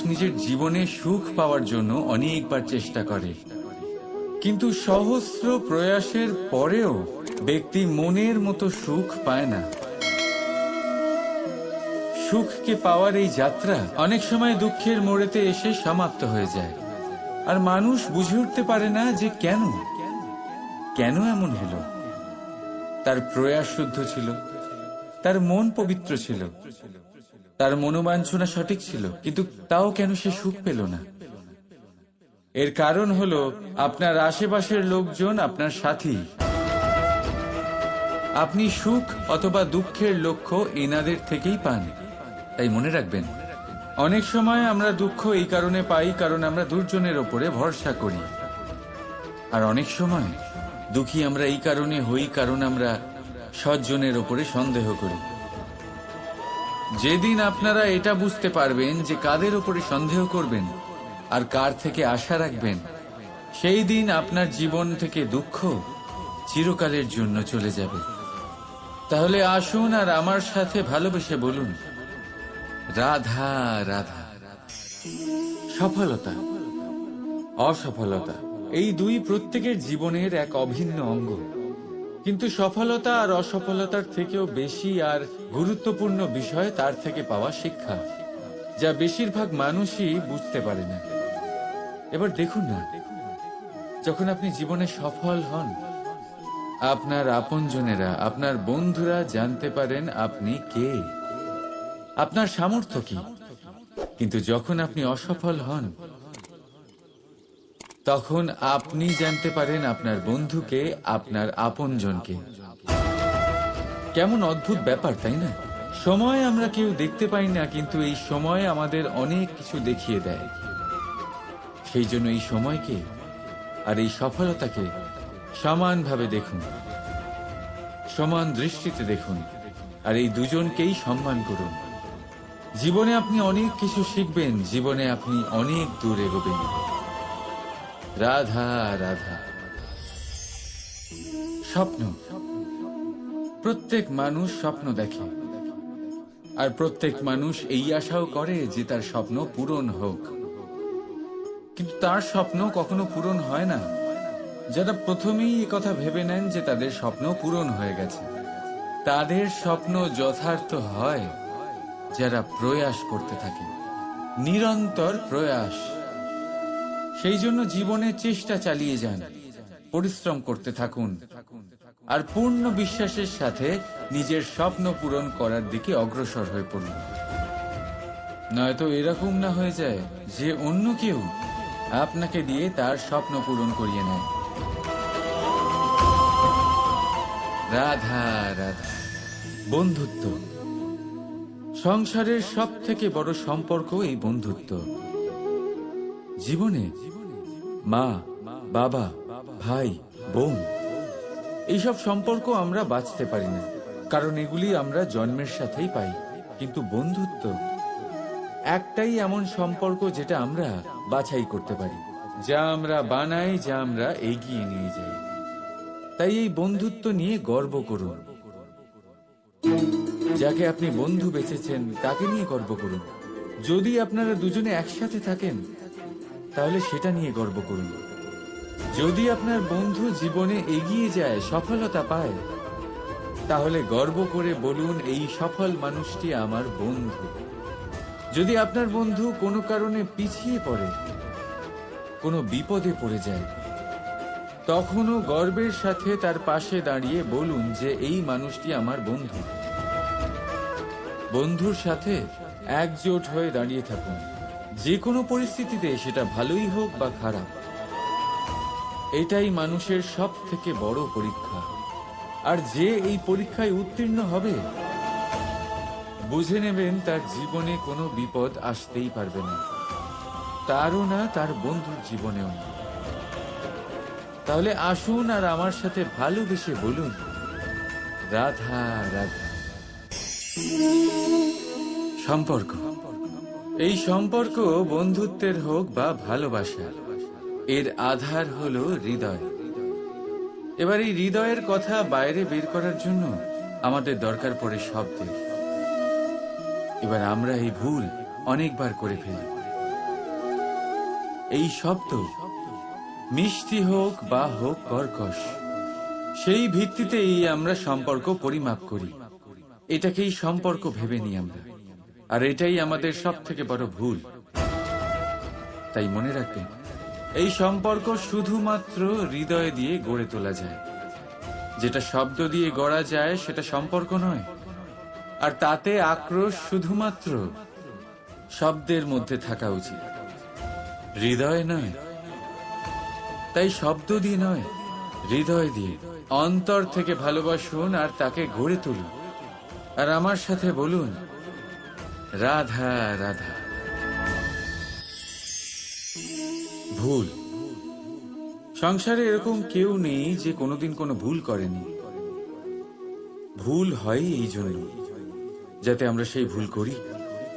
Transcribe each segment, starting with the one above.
নিজের জীবনে সুখ পাওয়ার জন্য অনেকবার চেষ্টা করে, কিন্তু সহস্র প্রয়াসের পরেও ব্যক্তি মনের মতো সুখ পায় না। সুখকে পাওয়ার এই যাত্রা অনেক সময় দুঃখের মোড়েতে এসে সমাপ্ত হয়ে যায়, আর মানুষ বুঝে উঠতে পারে না যে কেন কেন এমন হলো। তার প্রয়াস শুদ্ধ ছিল, তার মন পবিত্র ছিল, তার মনোবাঞ্ছনা সঠিক ছিল, কিন্তু তাও কেন সে সুখ পেল না? এর কারণ হলো আপনার আশেপাশের লোকজন আপনার সাথী। আপনি সুখ অথবা দুঃখের লক্ষ্য এনাদের থেকেই পান। তাই মনে রাখবেন, অনেক সময় আমরা দুঃখ এই কারণে পাই কারণ আমরা দুর্জনের ওপরে ভরসা করি, আর অনেক সময় দুঃখী আমরা এই কারণে হই কারণ আমরা সজ্জনের ওপরে সন্দেহ করি। যেদিন আপনারা এটা বুঝতে পারবেন যে কাদের ওপরে সন্দেহ করবেন আর কার থেকে আশা রাখবেন, সেই দিন আপনার জীবন থেকে দুঃখ চিরকালের জন্য চলে যাবে। তাহলে আসুন আর আমার সাথে ভালোবেসে বলুন, রাধা রাধা। সফলতা, অসফলতা, এই দুই প্রত্যেকের জীবনের এক অভিন্ন অঙ্গ। কিন্তু সফলতা আর অসফলতার থেকেও বেশি আর গুরুত্বপূর্ণ বিষয় তার থেকে পাওয়া শিক্ষা, যা বেশিরভাগ মানুষই বুঝতে পারে না। এবার দেখুন না, যখন আপনি জীবনে সফল হন, আপনার আপনজনেরা, আপনার বন্ধুরা জানতে পারেন আপনি কে, আপনার সামর্থ্য কি। কিন্তু যখন আপনি অসফল হন, তখন আপনি জানতে পারেন আপনার বন্ধুকে, আপনার আপনজনকে। কেমন অদ্ভুত ব্যাপার, তাই না? সময় আমরা কেউ দেখতে পাই না, কিন্তু এই সময় আমাদের অনেক কিছু দেখিয়ে দেয়। সেই জন্য এই সময়কে আর এই সফলতাকে সমানভাবে দেখুন, সমান দৃষ্টিতে দেখুন, আর এই দুজনকেই সম্মান করুন। জীবনে আপনি অনেক কিছু শিখবেন, জীবনে আপনি অনেক দূর এগোবেন। রাধা রাধা। স্বপ্ন, প্রত্যেক মানুষ স্বপ্ন দেখে, আর প্রত্যেক মানুষ এই আশাও করে যে তার স্বপ্ন পূরণ হোক। কিন্তু তার স্বপ্ন কখনো পূরণ হয় না। যারা প্রথমেই এই কথা ভেবে নেন যে তাদের স্বপ্ন পূরণ হয়ে গেছে, তাদের স্বপ্ন যথার্থ হয় যারা প্রয়াস করতে থাকে, নিরন্তর প্রয়াস। সেই জন্য জীবনে চেষ্টা চালিয়ে যান, পরিশ্রম করতে থাকুন, আর পূর্ণ বিশ্বাসের সাথে নিজের স্বপ্ন পূরণ করার দিকে অগ্রসর হয়ে পড়ুন। নয়তো এরকম না হয়ে যায় যে অন্য কেউ আপনাকে দিয়ে তার স্বপ্ন পূরণ করিয়ে নেয়। রাধা রাধা। বন্ধুত্ব, সংসারের সব থেকে বড় সম্পর্ক এই বন্ধুত্ব। জীবনে মা, বাবা, ভাই, বোন, এইসব সম্পর্ক আমরা বাঁচতে পারি না, কারণ এগুলি আমরা জন্মের সাথেই পাই। কিন্তু বন্ধুত্ব একটাই এমন সম্পর্ক যেটা আমরা বাছাই করতে পারি, যা আমরা বানাই, যা আমরা এগিয়ে নিয়ে যাই। তাই এই বন্ধুত্ব নিয়ে গর্ব করুন। যাকে আপনি বন্ধু বেছেছেন তাকে নিয়ে গর্ব করুন। যদি আপনারা দুজনে একসাথে থাকেন, তাহলে সেটা নিয়ে গর্ব করুন। যদি আপনার বন্ধু জীবনে এগিয়ে যায়, সফলতা পায়, তাহলে গর্ব করে বলুন, এই সফল মানুষটি আমার বন্ধু। যদি আপনার বন্ধু কোনো কারণে পিছিয়ে পড়ে, কোনো বিপদে পড়ে যায়, তখনও গর্বের সাথে তার পাশে দাঁড়িয়ে বলুন যে এই মানুষটি আমার বন্ধু। বন্ধুর সাথে একজোট হয়ে দাঁড়িয়ে থাকুন, যে কোনো পরিস্থিতিতে, সেটা ভালোই হোক বা খারাপ। এটাই মানুষের সব থেকে বড় পরীক্ষা। আর যে এই পরীক্ষায় উত্তীর্ণ হবে, বুঝে নেবেন তার জীবনে কোনো বিপদ আসতেই পারবে না, তারও না, তার বন্ধুর জীবনেও না। তাহলে আসুন আর আমার সাথে ভালোবেসে বলুন, রাধা রাধা। সম্পর্ক, এই সম্পর্ক বন্ধুত্বের হোক বা ভালোবাসা, এর আধার হলো হৃদয়। এবার এই হৃদয়ের কথা বাইরে বের করার জন্য আমাদের দরকার পড়ে শব্দের। এবার আমরা এই ভুল অনেকবার করে ফেলি। এই শব্দ মিষ্টি হোক বা হোক কর্কশ, সেই ভিত্তিতেই আমরা সম্পর্ক পরিমাপ করি। এটাকেই সম্পর্ক ভেবে নিই আমরা, আর এটাই আমাদের সব থেকে বড় ভুল। তাই মনে রাখবেন, এই সম্পর্ক শুধুমাত্র হৃদয় দিয়ে গড়ে তোলা যায়। যেটা শব্দ দিয়ে গড়া যায় সেটা সম্পর্ক নয়, আর তাতে আক্রোশ শুধুমাত্র শব্দের মধ্যে থাকা উচিত, হৃদয় নয়। তাই শব্দ দিয়ে নয়, হৃদয় দিয়ে অন্তর থেকে ভালোবাসুন আর তাকে গড়ে তুলুন। আর আমার সাথে বলুন, রাধা রাধা। ভুল। সংসারে এরকম কেউ নেই যে কোনোদিন কোনো ভুল করেনি। ভুল হয় এই জন্য যাতে আমরা সেই ভুল করি,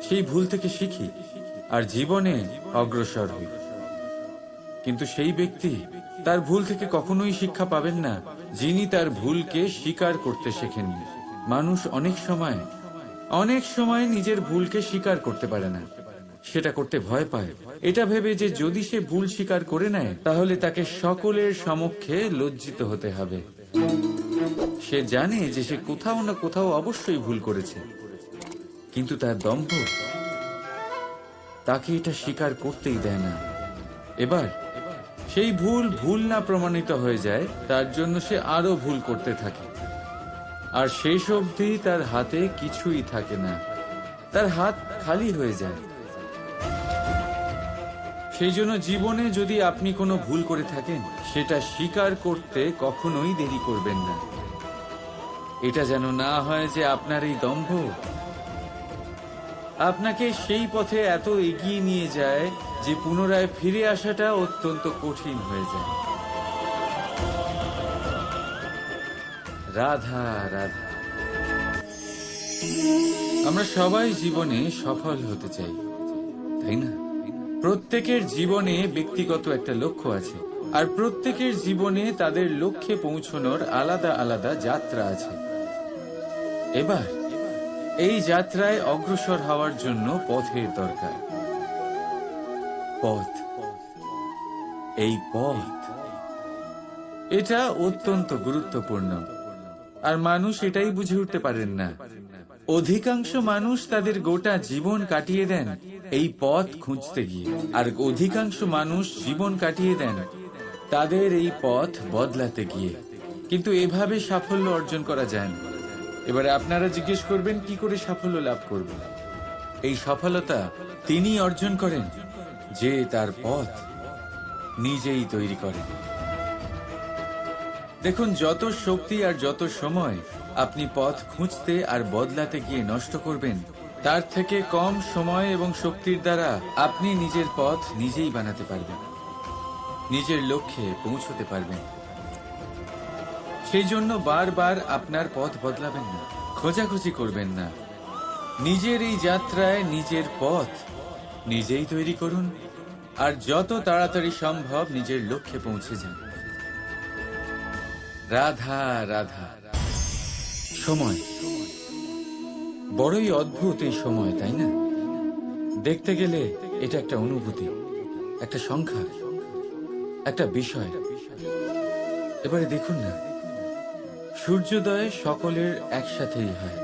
সেই ভুল থেকে শিখি আর জীবনে অগ্রসর হই। কিন্তু সেই ব্যক্তি তার ভুল থেকে কখনোই শিক্ষা পাবেন না যিনি তার ভুলকে স্বীকার করতে শেখেননি। মানুষ অনেক সময় নিজের ভুলকে স্বীকার করতে পারে না, সেটা করতে ভয় পায়, এটা ভেবে যে যদি সে ভুল স্বীকার করে নেয় তাহলে তাকে সকলের সমক্ষে লজ্জিত হতে হবে। সে জানে যে সে কোথাও না কোথাও অবশ্যই ভুল করেছে, কিন্তু তার দম্ভ তাকে এটা স্বীকার করতেই দেয় না। এবার সেই ভুল না প্রমাণিত হয়ে যায়, তার জন্য সে আরো ভুল করতে থাকে, আর শেষ অবধি তার হাতে কিছুই থাকে না, তার হাত খালি হয়ে যায়। সেই জন্য জীবনে যদি আপনি কোনো ভুল করে থাকেন, সেটা স্বীকার করতে কখনোই দেরি করবেন না। এটা যেন না হয় যে আপনার এই দম্ভ আপনাকে সেই পথে এত এগিয়ে নিয়ে যায় যে পুনরায় ফিরে আসাটা অত্যন্ত কঠিন হয়ে যায়। রাধা রাধা। আমরা সবাই জীবনে সফল হতে চাই, তাই না? প্রত্যেকের জীবনে ব্যক্তিগত একটা লক্ষ্য আছে, আর প্রত্যেকের জীবনে তাদের লক্ষ্যে পৌঁছানোর আলাদা আলাদা যাত্রা আছে। এবার এই যাত্রায় অগ্রসর হওয়ার জন্য পথের দরকার। পথ, এই পথ, এটা অত্যন্ত গুরুত্বপূর্ণ, আর মানুষ এটাই বুঝে উঠতে পারেন না। অধিকাংশ মানুষ তাদের গোটা জীবন কাটিয়ে দেন এই পথ খুঁজতে গিয়ে, আর অধিকাংশ মানুষ জীবন কাটিয়ে দেন তাদের এই পথ বদলাতে গিয়ে। কিন্তু এভাবে সাফল্য অর্জন করা যায় না। এবারে আপনারা জিজ্ঞেস করবেন, কি করে সাফল্য লাভ করব? এই সফলতা তিনি অর্জন করেন যে তার পথ নিজেই তৈরি করেন। দেখুন, যত শক্তি আর যত সময় আপনি পথ খুঁজতে আর বদলাতে গিয়ে নষ্ট করবেন, তার থেকে কম সময় এবং শক্তির দ্বারা আপনি নিজের পথ নিজেই বানাতে পারবেন, নিজের লক্ষ্যে পৌঁছতে পারবেন। সেই জন্য বারবার আপনার পথ বদলাবেন না, খোঁজাখুঁজি করবেন না। নিজের এই যাত্রায় নিজের পথ নিজেই তৈরি করুন, আর যত তাড়াতাড়ি সম্ভব নিজের লক্ষ্যে পৌঁছে যান। রাধা রাধা। সময় বড়ই অদ্ভুত, এই সময়, তাই না? দেখতে গেলে এটা একটা অনুভূতি, একটা সংখ্যা, একটা বিষয়। এবারে দেখুন না, সূর্যোদয় সকলের একসাথেই হয়,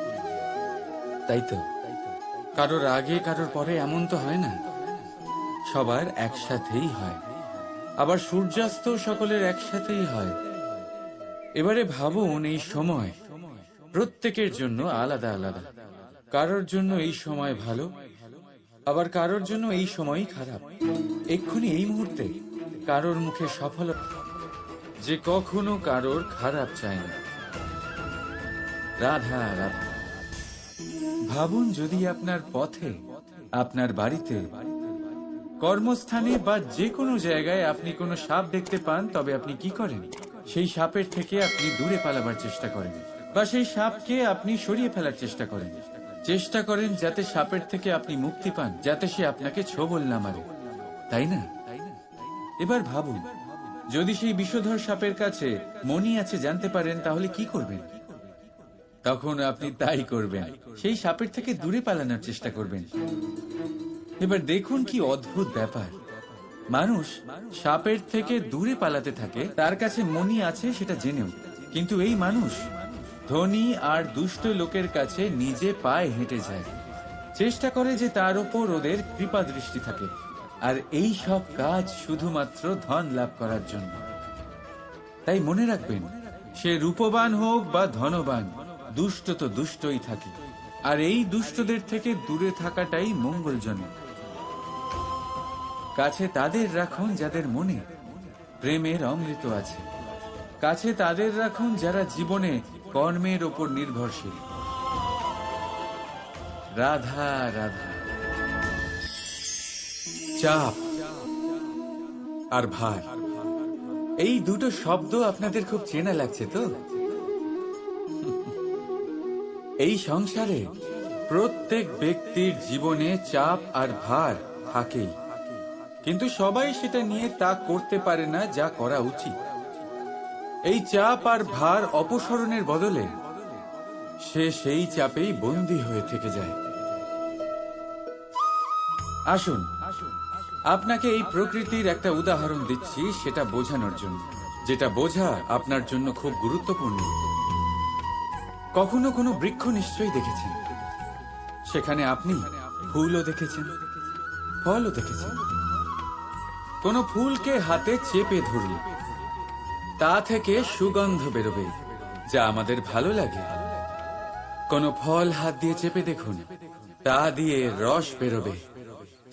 তাই তো? কারোর আগে কারোর পরে এমন তো হয় না, সবার একসাথেই হয়। আবার সূর্যাস্ত সকলের একসাথেই হয়। এবারে ভাবুন, এই সময় প্রত্যেকের জন্য আলাদা আলাদা। কারোর জন্য এই সময় ভালো, আবার কারোর জন্য এই সময়ই খারাপ। এক্ষুনি এই মুহূর্তে কারোর মুখে সফলতা যে কখনো কারোর খারাপ চায় না। রাধা রাধা। ভাবুন, যদি আপনার পথে, আপনার বাড়িতে, কর্মস্থানে বা যে কোনো জায়গায় আপনি কোনো সাপ দেখতে পান, তবে আপনি কি করেন? সেই সাপের থেকে আপনি দূরে পালাবার চেষ্টা করেন, বা সেই সাপকে আপনি সরিয়ে ফেলার চেষ্টা করেন যাতে সাপের থেকে আপনি মুক্তি পান, যাতে সে আপনাকে ছোবল না মারে, তাই না? এবার ভাবুন, যদি সেই বিষধর সাপের কাছে মণি আছে জানতে পারেন, তাহলে কি করবেন? তখন আপনি তাই করবেন, সেই সাপের থেকে দূরে পালানোর চেষ্টা করবেন। এবার দেখুন কি অদ্ভুত ব্যাপার। মানুষ সাপের থেকে দূরে পালাতে থাকে, তার কাছে মণি আছে সেটা জেনেও। কিন্তু এই মানুষ ধনী আর দুষ্ট লোকের কাছে নিজে পায়ে হেঁটে যায়, চেষ্টা করে যে তার উপর ওদের কৃপা দৃষ্টি থাকে, আর এই সব কাজ শুধুমাত্র ধন লাভ করার জন্য। তাই মনে রাখবেন, সে রূপবান হোক বা ধনবান, দুষ্ট তো দুষ্টই থাকে, আর এই দুষ্টদের থেকে দূরে থাকাটাই মঙ্গলজনক। কাছে তাদের রাখুন যাদের মনে প্রেমের অমৃত আছে, কাছে তাদের রাখুন যারা জীবনে কর্মের ওপর নির্ভরশীল। রাধা রাধা। চাপ আর ভার, এই দুটো শব্দ আপনাদের খুব চেনা লাগছে তো? এই সংসারে প্রত্যেক ব্যক্তির জীবনে চাপ আর ভার থাকেই, কিন্তু সবাই সেটা নিয়ে তা করতে পারে না যা করা উচিত। এই চাপ আর ভার অপসারণের বদলে সে সেই চাপেই বন্দী হয়ে থেকে যায়। আসুন, আপনাকে এই প্রকৃতির একটা উদাহরণ দিচ্ছি, সেটা বোঝানোর জন্য, যেটা বোঝা আপনার জন্য খুব গুরুত্বপূর্ণ। কখনো কোনো বৃক্ষ নিশ্চয়ই দেখেছেন, সেখানে আপনি ফুলও দেখেছেন, ফলও দেখেছেন। কোনো ফুলকে হাতে চেপে ধরলে তা থেকে সুগন্ধ বেরোবে, যা আমাদের ভালো লাগে। কোনো ফল হাত দিয়ে চেপে দেখুন, তা দিয়ে রস বেরোবে,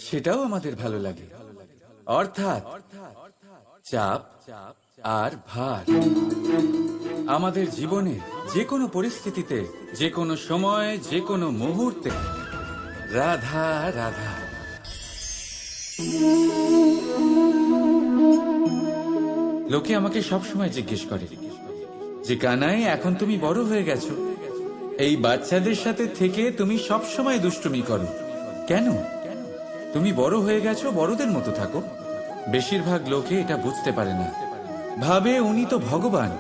সেটাও আমাদের ভালো লাগে। অর্থাৎ চাপ আর ভার আমাদের জীবনে যে কোনো পরিস্থিতিতে, যে কোনো সময়, যে কোনো মুহূর্তে রাধা রাধা। লোকে আমাকে সবসময় জিজ্ঞেস করে যে কানাই, এখন তুমি বড় হয়ে গেছো, এই বাচ্চাদের সাথে থেকে তুমি সবসময় দুষ্টুমি করো কেন? তুমি বড় হয়ে গেছো, বড়দের মতো থাকো। বেশিরভাগ লোকে এটা বুঝতে পারে না, ভাবে উনি তো ভগবান,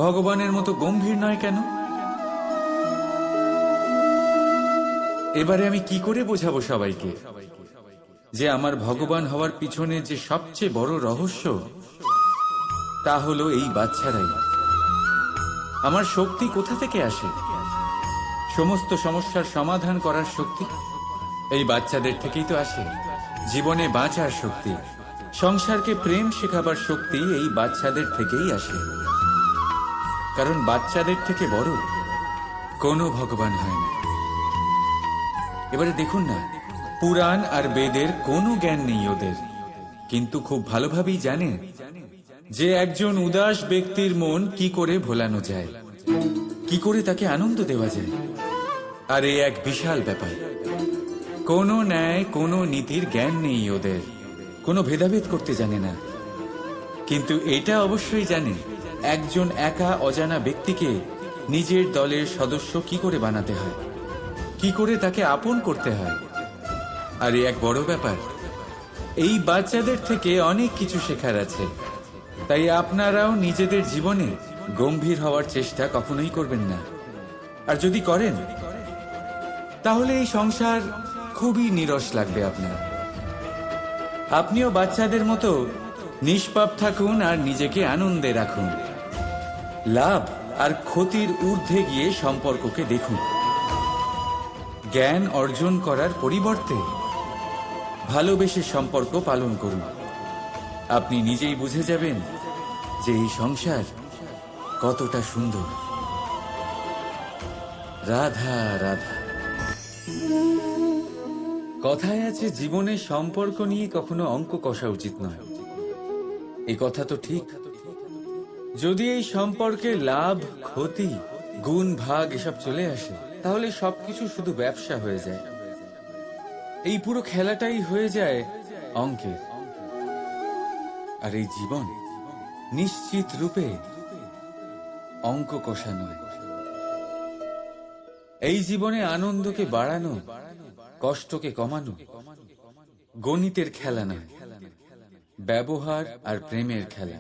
ভগবানের মতো গম্ভীর নয় কেন? এবারে আমি কি করে বোঝাবো সবাইকে যে আমার ভগবান হওয়ার পিছনে যে সবচেয়ে বড় রহস্য, তা হলো এই বাচ্চারাই। আমার শক্তি কোথা থেকে আসে? সমস্ত সমস্যার সমাধান করার শক্তি এই বাচ্চাদের থেকেই তো আসে। জীবনে বাঁচার শক্তি, সংসারকে প্রেম শেখাবার শক্তি এই বাচ্চাদের থেকেই আসে। কারণ বাচ্চাদের থেকে বড় কোনো ভগবান হয় না। এবারে দেখুন না, পুরাণ আর বেদের কোনো জ্ঞান নেই ওদের, কিন্তু খুব ভালোভাবেই জানে যে একজন উদাস ব্যক্তির মন কি করে ভোলানো যায়, কি করে তাকে আনন্দ দেওয়া যায়। আর এ এক বিশাল ব্যাপার। কোনো ন্যায়, কোনো নীতির জ্ঞান নেই ওদের, কোনো ভেদাভেদ করতে জানে না। কিন্তু এটা অবশ্যই জানে একজন একা অজানা ব্যক্তিকে নিজের দলের সদস্য কি করে বানাতে হয়, কি করে তাকে আপন করতে হয়। আর এ এক বড় ব্যাপার। এই বাচ্চাদের থেকে অনেক কিছু শেখার আছে। তাই আপনারাও নিজেদের জীবনে গম্ভীর হওয়ার চেষ্টা কখনোই করবেন না। আর যদি করেন, তাহলে এই সংসার খুবই নিরস লাগবে আপনার। আপনিও বাচ্চাদের মতো নিষ্পাপ থাকুন আর নিজেকে আনন্দে রাখুন। লাভ আর ক্ষতির ঊর্ধ্বে গিয়ে সম্পর্ককে দেখুন। জ্ঞান অর্জন করার পরিবর্তে ভালোবেসে সম্পর্ক পালন করুন। আপনি নিজেই বুঝে যাবেন যে এই সংসার কতটা সুন্দর। রাধা রাধা। কথায় আছে, জীবনে সম্পর্ক নিয়ে কখনো অঙ্ক কষা উচিত নয়। এই কথা তো ঠিক। যদি এই সম্পর্কে লাভ, ক্ষতি, গুণ, ভাগ এসব চলে আসে, তাহলে সবকিছু শুধু ব্যবসা হয়ে যায়। এই পুরো খেলাটাই হয়ে যায় অঙ্কের। আর এই জীবন নিশ্চিত রূপে অঙ্ক কষা নয়। এই জীবনে আনন্দকে বাড়ানো, কষ্টকে কমানো গণিতের খেলা নয়, ব্যবহার আর প্রেমের খেলা।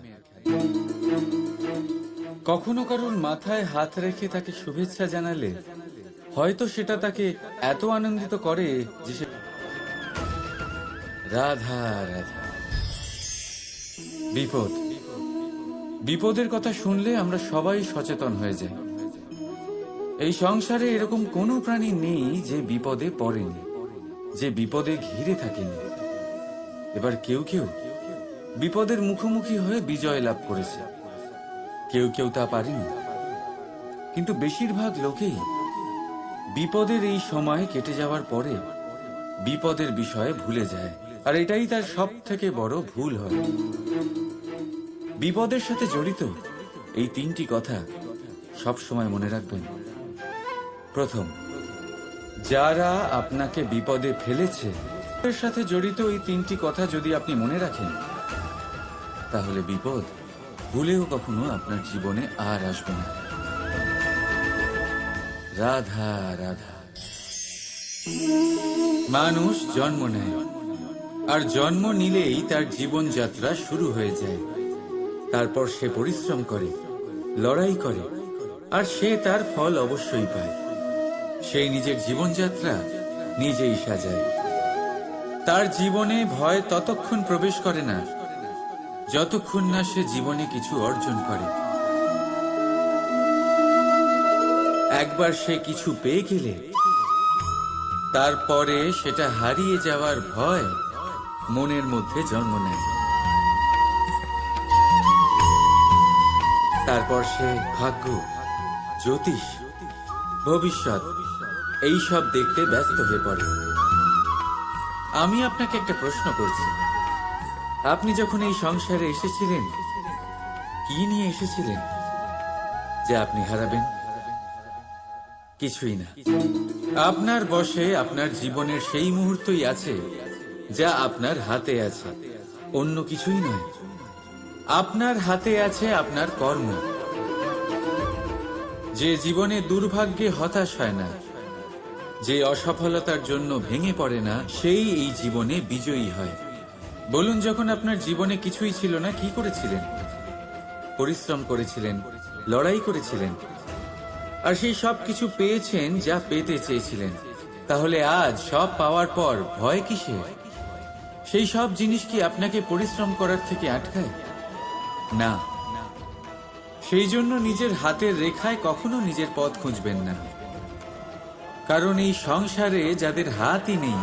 কখনো কারোর মাথায় হাত রেখে তাকে শুভেচ্ছা জানালে হয়তো সেটা তাকে এত আনন্দিত করে যে সে রাধা রাধা। বিপদ, বিপদের কথা শুনলে আমরা সবাই সচেতন হয়ে যাই। এই সংসারে এরকম কোনো প্রাণী নেই যে বিপদে পড়েনি, যে বিপদে ঘিরে থাকেনি। এবার কেউ কেউ বিপদের মুখোমুখি হয়ে বিজয় লাভ করেছে, কেউ কেউ তা পারেনি। কিন্তু বেশিরভাগ লোকেই বিপদের এই সময় কেটে যাওয়ার পরে বিপদের বিষয়ে ভুলে যায়, আর এটাই তার সব থেকে বড় ভুল হয়। বিপদের সাথে জড়িত এই তিনটি কথা সব সময় মনে রাখবেন। প্রথম, যারা আপনাকে বিপদে ফেলেছে এর সাথে জড়িত এই তিনটি কথা যদি আপনি মনে রাখেন, তাহলে বিপদ ভুলেও কখনো আপনার জীবনে আর আসবে না। রাধা রাধা। মানুষ জন্ম নেয়, আর জন্ম নিলেই তার জীবনযাত্রা শুরু হয়ে যায়। তারপর সে পরিশ্রম করে, লড়াই করে, আর সে তার ফল অবশ্যই পায়। সেই নিজের জীবনযাত্রা নিজেই সাজায়। তার জীবনে ভয় ততক্ষণ প্রবেশ করে না যতক্ষণ না সে জীবনে কিছু অর্জন করে। একবার সে কিছু পেয়ে গেলে তারপরে সেটা হারিয়ে যাওয়ার ভয় মনের মধ্যে জন্ম নেয়। তারপর সে ভাগ্য, জ্যোতিষ, ভবিষ্যৎ এইসব দেখতে ব্যস্ত হয়ে পড়ে। আমি আপনাকে একটা প্রশ্ন করছি, আপনি যখন এই সংসারে এসেছিলেন কি নিয়ে এসেছিলেন যে আপনি হারাবেন? কিছুই না। আপনার বশে আপনার জীবনের সেই মুহূর্তই আছে যা আপনার হাতে আছে, অন্য কিছুই নয়। আপনার হাতে আছে আপনার কর্ম। যে জীবনে দুর্ভাগ্যে হতাশ হয় না, যে অসফলতার জন্য ভেঙে পড়ে না, সেই এই জীবনে বিজয়ী হয়। বলুন, যখন আপনার জীবনে কিছুই ছিল না, কি করেছিলেন? পরিশ্রম করেছিলেন, লড়াই করেছিলেন, আর সেই সব কিছু পেয়েছেন যা পেতে চেয়েছিলেন। তাহলে আজ সব পাওয়ার পর ভয় কিসের? সেই সব জিনিস কি আপনাকে পরিশ্রম করার থেকে আটকায়? না। সেই জন্য নিজের হাতের রেখায় কখনো নিজের পথ খুঁজবেন না, কারণ এই সংসারে যাদের হাতই নেই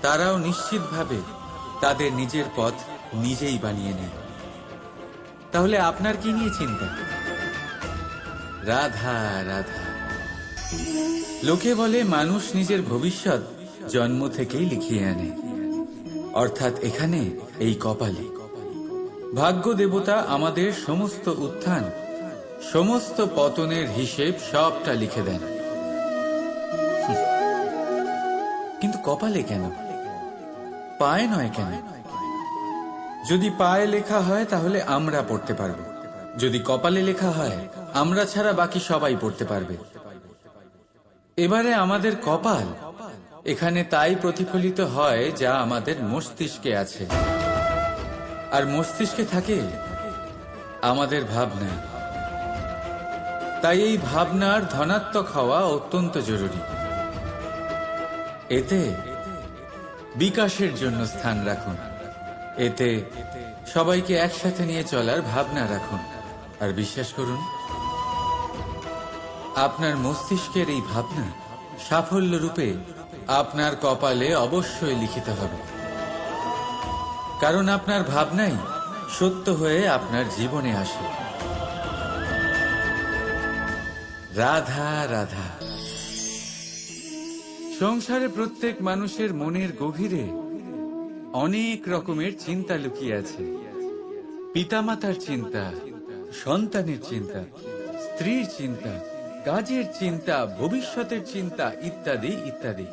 তারাও নিশ্চিতভাবে তাদের নিজের পথ নিজেই বানিয়ে নেয়। তাহলে আপনার কি নিয়ে চিন্তা? রাধা রাধা। লোকে বলে মানুষ নিজের ভবিষ্যৎ জন্ম থেকেই লিখিয়ে আনে, অর্থাৎ এখানে এই কপালে। ভাগ্য দেবতা আমাদের সমস্ত উত্থান, সমস্ত পতনের হিসেব সবটা লিখে দেন। কিন্তু কপালে কেন, পায়ে নয় কেন? যদি পায়ে লেখা হয় তাহলে আমরা পড়তে পারবো, যদি কপালে লেখা হয় আমরা ছাড়া বাকি সবাই পড়তে পারবে। এবারে আমাদের কপাল এখানে তাই প্রতিফলিত হয় যা আমাদের মস্তিষ্কে আছে, আর মস্তিষ্কে থাকে আমাদের ভাবনা। তাই এই ভাবনার ধনাত্মক হওয়া অত্যন্ত জরুরি। এতে বিকাশের জন্য স্থান রাখুন, এতে সবাইকে একসাথে নিয়ে চলার ভাবনা রাখুন, আর বিশ্বাস করুন আপনার মস্তিষ্কের এই ভাবনা সাফল্য রূপে আপনার কপালে অবশ্যই লিখিত হবে, কারণ আপনার ভাবনাই সত্য হয়ে আপনার জীবনে আসে। রাধা রাধা। সংসারে প্রত্যেক মানুষের মনের গভীরে অনেক রকমের চিন্তা লুকিয়ে আছে। পিতামাতার চিন্তা, সন্তানের চিন্তা, স্ত্রীর চিন্তা, কাজের চিন্তা, ভবিষ্যতের চিন্তা, ইত্যাদি ইত্যাদি।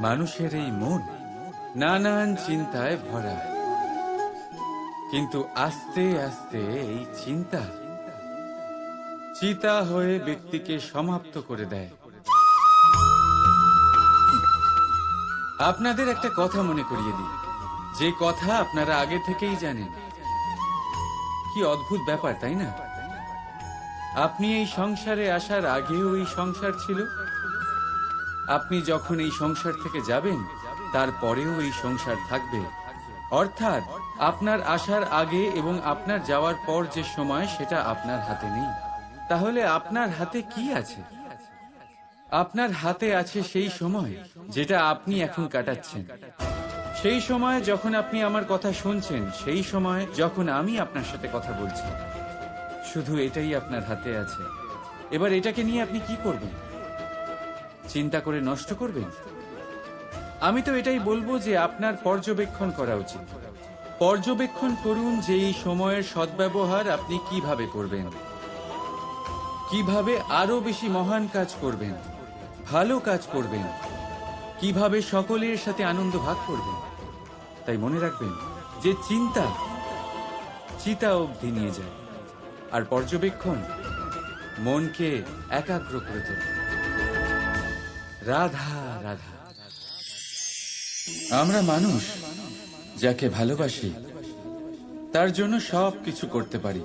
মানুষের এই মন নানান চিন্তায় ভরা, কিন্তু আস্তে আস্তে এই চিন্তা চিতা হয়ে ব্যক্তিকে সমাপ্ত করে দেয়। আপনাদের একটা কথা মনে করিয়ে দিই, যে কথা আপনারা আগে থেকেই জানেন। কি অদ্ভুত ব্যাপার, তাই না? আপনি এই সংসারে আসার আগেও এই সংসার ছিল, আপনি যখন এই সংসার থেকে যাবেন তারপরেও এই সংসার থাকবে। অর্থাৎ আপনার আসার আগে এবং আপনার যাওয়ার পর যে সময় সেটা আপনার হাতে নেই। তাহলে আপনার হাতে কি আছে? আপনার হাতে আছে সেই সময় যেটা আপনি এখন কাটাচ্ছেন, সেই সময় যখন আপনি আমার কথা শুনছেন, সেই সময় যখন আমি আপনার সাথে কথা বলছি। শুধু এটাই আপনার হাতে আছে। এবার এটাকে নিয়ে আপনি কি করবেন? চিন্তা করে নষ্ট করবেন? আমি তো এটাই বলবো যে আপনার পর্যবেক্ষণ করা উচিত। পর্যবেক্ষণ করুন যে এই সময়ের সদ্ব্যবহার আপনি কিভাবে করবেন, কিভাবে আরো বেশি মহান কাজ করবেন, ভালো কাজ করবেন, কিভাবে সকলের সাথে আনন্দ ভাগ করবেন। তাই মনে রাখবেন যে চিতা অবধি নিয়ে যায়, আর পর্যবেক্ষণ মনকে একাগ্র করে তোলে। রাধা রাধা। আমরা মানুষ যাকে ভালোবাসি তার জন্য সব কিছু করতে পারি।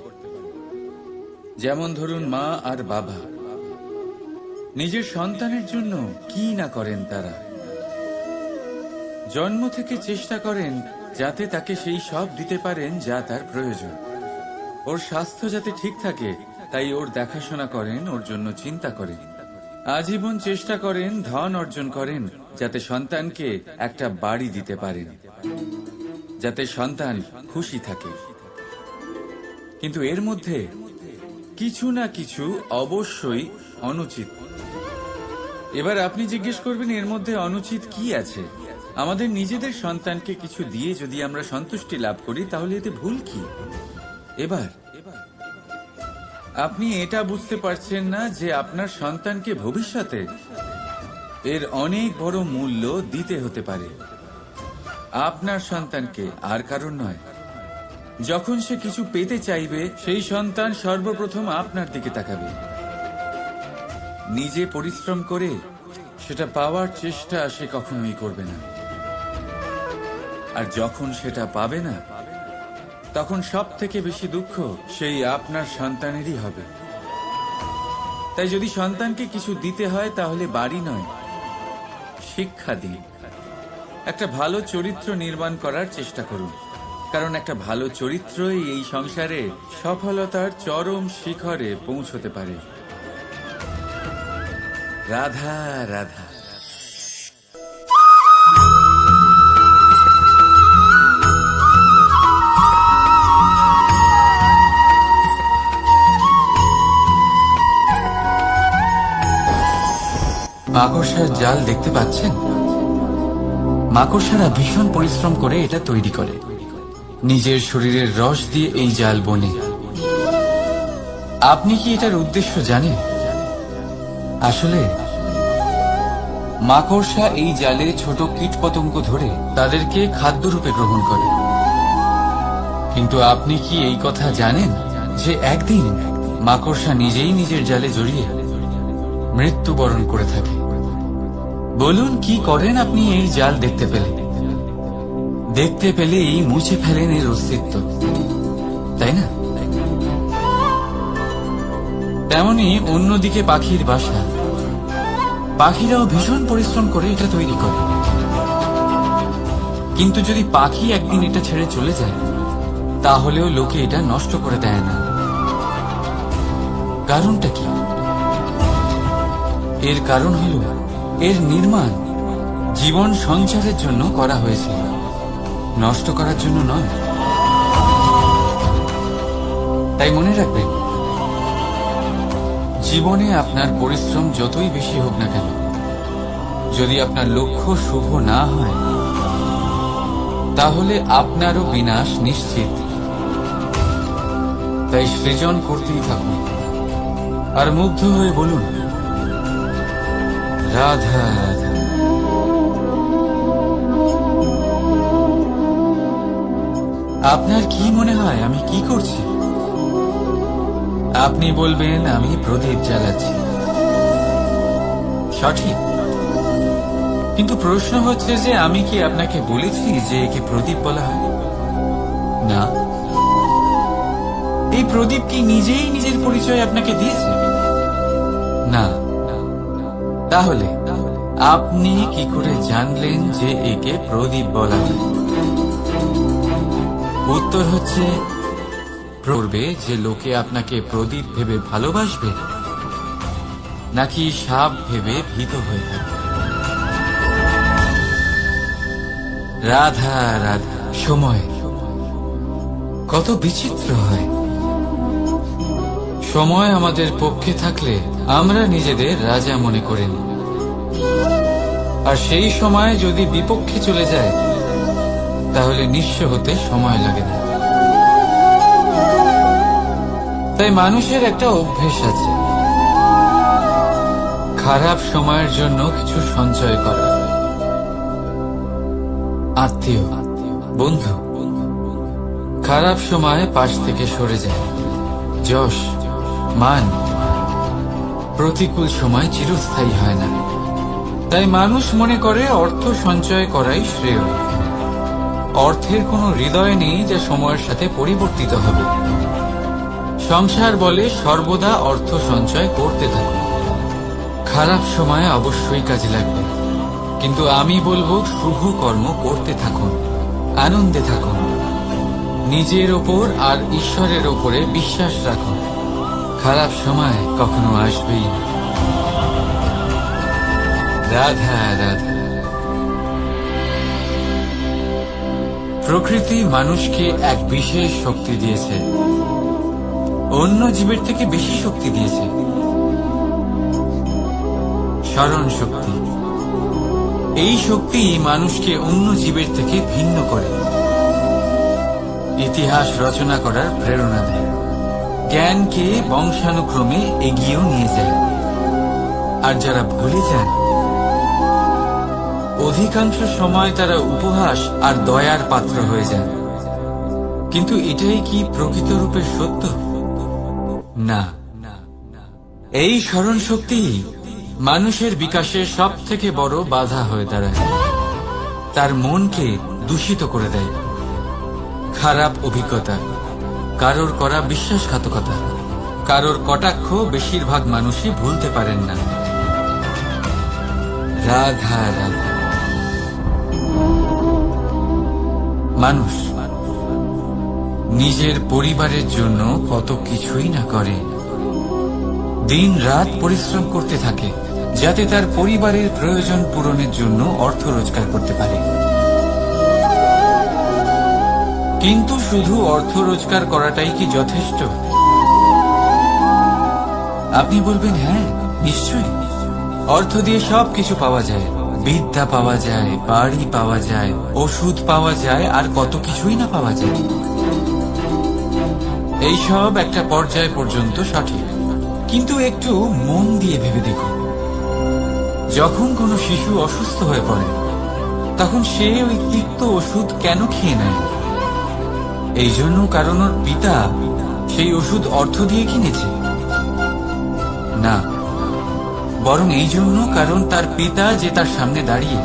যেমন ধরুন মা আর বাবা নিজের সন্তানের জন্য কি না করেন। তারা জন্ম থেকে চেষ্টা করেন যাতে তাকে সেই সব দিতে পারেন যা তার প্রয়োজন। ওর স্বাস্থ্য যাতে ঠিক থাকে তাই ওর দেখাশোনা করেন, ওর জন্য চিন্তা করেন। আজীবন চেষ্টা করেন, ধন অর্জন করেন যাতে সন্তানকে একটা বাড়ি দিতে পারেন, যাতে সন্তান খুশি থাকে। কিন্তু এর মধ্যে কিছু না কিছু অবশ্যই অনুচিত। এবার আপনি জিজ্ঞেস করবেন এর মধ্যে অনুচিত কি আছে? আমাদের নিজেদের সন্তানকে কিছু দিয়ে যদি আমরা সন্তুষ্টি লাভ করি তাহলে এতে ভুল কি? এবার আপনি এটা বুঝতে পারছেন না যে আপনার সন্তানকে ভবিষ্যতে এর অনেক বড় মূল্য দিতে হতে পারে। আপনার সন্তানকে, আর কারণ নয়। যখন সে কিছু পেতে চাইবে সেই সন্তান সর্বপ্রথম আপনার দিকে তাকাবে। নিজে পরিশ্রম করে সেটা পাওয়ার চেষ্টা সে কখনোই করবে না। আর যখন সেটা পাবে না তখন সব থেকে বেশি দুঃখ সেই আপনার সন্তানেরই হবে। তাই যদি সন্তানকে কিছু দিতে হয় তাহলে বাড়ি নয়, শিক্ষা দিন। একটা ভালো চরিত্র নির্মাণ করার চেষ্টা করুন, কারণ একটা ভালো চরিত্রই এই সংসারে সফলতার চরম শিখরে পৌঁছতে পারে। রাধা রাধা। মাকড়সার জাল দেখতে পাচ্ছেন? মাকড়সারা ভীষণ পরিশ্রম করে এটা তৈরি করে। নিজের শরীরের রস দিয়ে এই জাল বোনে। আপনি কি এটার উদ্দেশ্য জানেন? আসলে মাকড়সা এই জালে ছোট কীটপতঙ্গ ধরে তাদেরকে খাদ্যরূপে গ্রহণ করে। কিন্তু আপনি কি এই কথা জানেন যে একদিন মাকড়সা নিজেই নিজের জালে জড়িয়ে মৃত্যুবরণ করে থাকে? বলুন কি করেন আপনি এই জাল দেখতে পেলে? দেখতে পেলেই মুছে ফেলেন এর অস্তিত্ব, তাই না? তেমনি অন্যদিকে পাখির বাসা। পাখিরাও ভীষণ পরিশ্রম করে এটা তৈরি করে। কিন্তু যদি পাখি একদিন এটা ছেড়ে চলে যায় তাহলেও লোকে এটা নষ্ট করে দেয় না। কারণটা কি? এর কারণ হলো এর নির্মাণ জীবন সঞ্চারের জন্য করা হয়েছিল, নষ্ট করার জন্য নয়। তাই মনে রাখবেন, জীবনে আপনার পরিশ্রম যতই বেশি হোক না কেন, যদি আপনার লক্ষ্য শুভ না হয় তাহলে আপনারও বিনাশ নিশ্চিত। তাই সৃজন করতেই থাকুন আর মুগ্ধ হয়ে বলুন রাধা রাধা। আপনার কি মনে হয় আমি কি করছি? আপনি বলবেন আমি প্রদীপ জ্বালাচ্ছি। সঠিক। কিন্তু প্রশ্ন হচ্ছে যে আমি কি আপনাকে বলেছি যে একে প্রদীপ বলা হয়? না। এই প্রদীপ কি নিজেই নিজের পরিচয় আপনাকে দিয়েছে? না। তাহলে আপনি কি করে জানলেন যে একে প্রদীপ বলা হয়? উত্তর হচ্ছে করবে যে লোকে আপনাকে প্রদীপ ভেবে ভালোবাসবে নাকি সাপ ভেবে ভীত হয়ে থাকবে। রাধা রাধা। সময় কত বিচিত্র হয়। সময় আমাদের পক্ষে থাকলে আমরা নিজেদের রাজা মনে করি, আর সেই সময় যদি বিপক্ষে চলে যায় তাহলে নিঃস্ব হতে সময় লাগে না। তাই মানুষের একটা অভ্যেস আছে, খারাপ সময়ের জন্য কিছু সঞ্চয় করা। আত্মীয়, বন্ধু খারাপ সময়ে পাশ থেকে সরে যায়। যশ, মান প্রতিকূল সময় চিরস্থায়ী হয় না। তাই মানুষ মনে করে অর্থ সঞ্চয় করাই শ্রেয়। অর্থের কোনো হৃদয় নেই যা সময়ের সাথে পরিবর্তিত হবে। সংসার বলে সর্বদা অর্থ সঞ্চয় করতে থাকুন। খারাপ সময় অবশ্যই কাজে লাগবে, কিন্তু আমি বলবো শুভ কর্ম করতে থাকুন, আনন্দে থাকুন, নিজের ওপর আর ঈশ্বরের ওপরে বিশ্বাস রাখুন। খারাপ সময় কখনো আসবেই না। রাধা রাধা। প্রকৃতি মানুষকে এক বিশেষ শক্তি দিয়েছে, অন্য জীবের থেকে বেশি শক্তি দিয়েছে। স্মরণ শক্তি। এই শক্তি মানুষকে অন্য জীবের থেকে ভিন্ন করে, ইতিহাস রচনা করার প্রেরণা দেয়, জ্ঞানকে বংশানুক্রমে এগিয়েও নিয়ে যায়। আর যারা ভুলে যান, অধিকাংশ সময় তারা উপহাস আর দয়ার পাত্র হয়ে যান। কিন্তু এটাই কি প্রকৃত রূপে সত্য? না। এই স্মরণ শক্তি মানুষের বিকাশের সব থেকে বড় বাধা হয়ে দাঁড়ায়। তার মনকে দূষিত করে দেয়। খারাপ অভিজ্ঞতা, কারোর করা বিশ্বাসঘাতকতা, কারোর কটাক্ষ বেশিরভাগ মানুষই ভুলতে পারেন না। রাধা রাধা। মানুষ নিজের পরিবারের জন্য কত কিছুই না করে, দিন রাত পরিশ্রম করতে থাকে যাতে তার পরিবারের প্রয়োজন পূরণের জন্য অর্থ রোজগার করতে পারে। কিন্তু শুধু অর্থ রোজগার করাটাই কি যথেষ্ট? আপনি বলবেন হ্যাঁ, নিশ্চয়ই। অর্থ দিয়ে সবকিছু পাওয়া যায়, বিদ্যা পাওয়া যায়, বাড়ি পাওয়া যায়, ওষুধ পাওয়া যায়, আর কত কিছুই না পাওয়া যায়। এইসব একটা পর্যায় পর্যন্ত সঠিক, কিন্তু একটু মন দিয়ে ভেবে দেখুন, যখন কোনো শিশু অসুস্থ হয়ে পড়ে তখন সে ওই তিক্ত ওষুধ কেন খেয়ে নেয়? এই জন্য কারণ ওর পিতা সেই ওষুধ অর্থ দিয়ে কিনেছে? না, বরং এই জন্য কারণ তার পিতা যে তার সামনে দাঁড়িয়ে,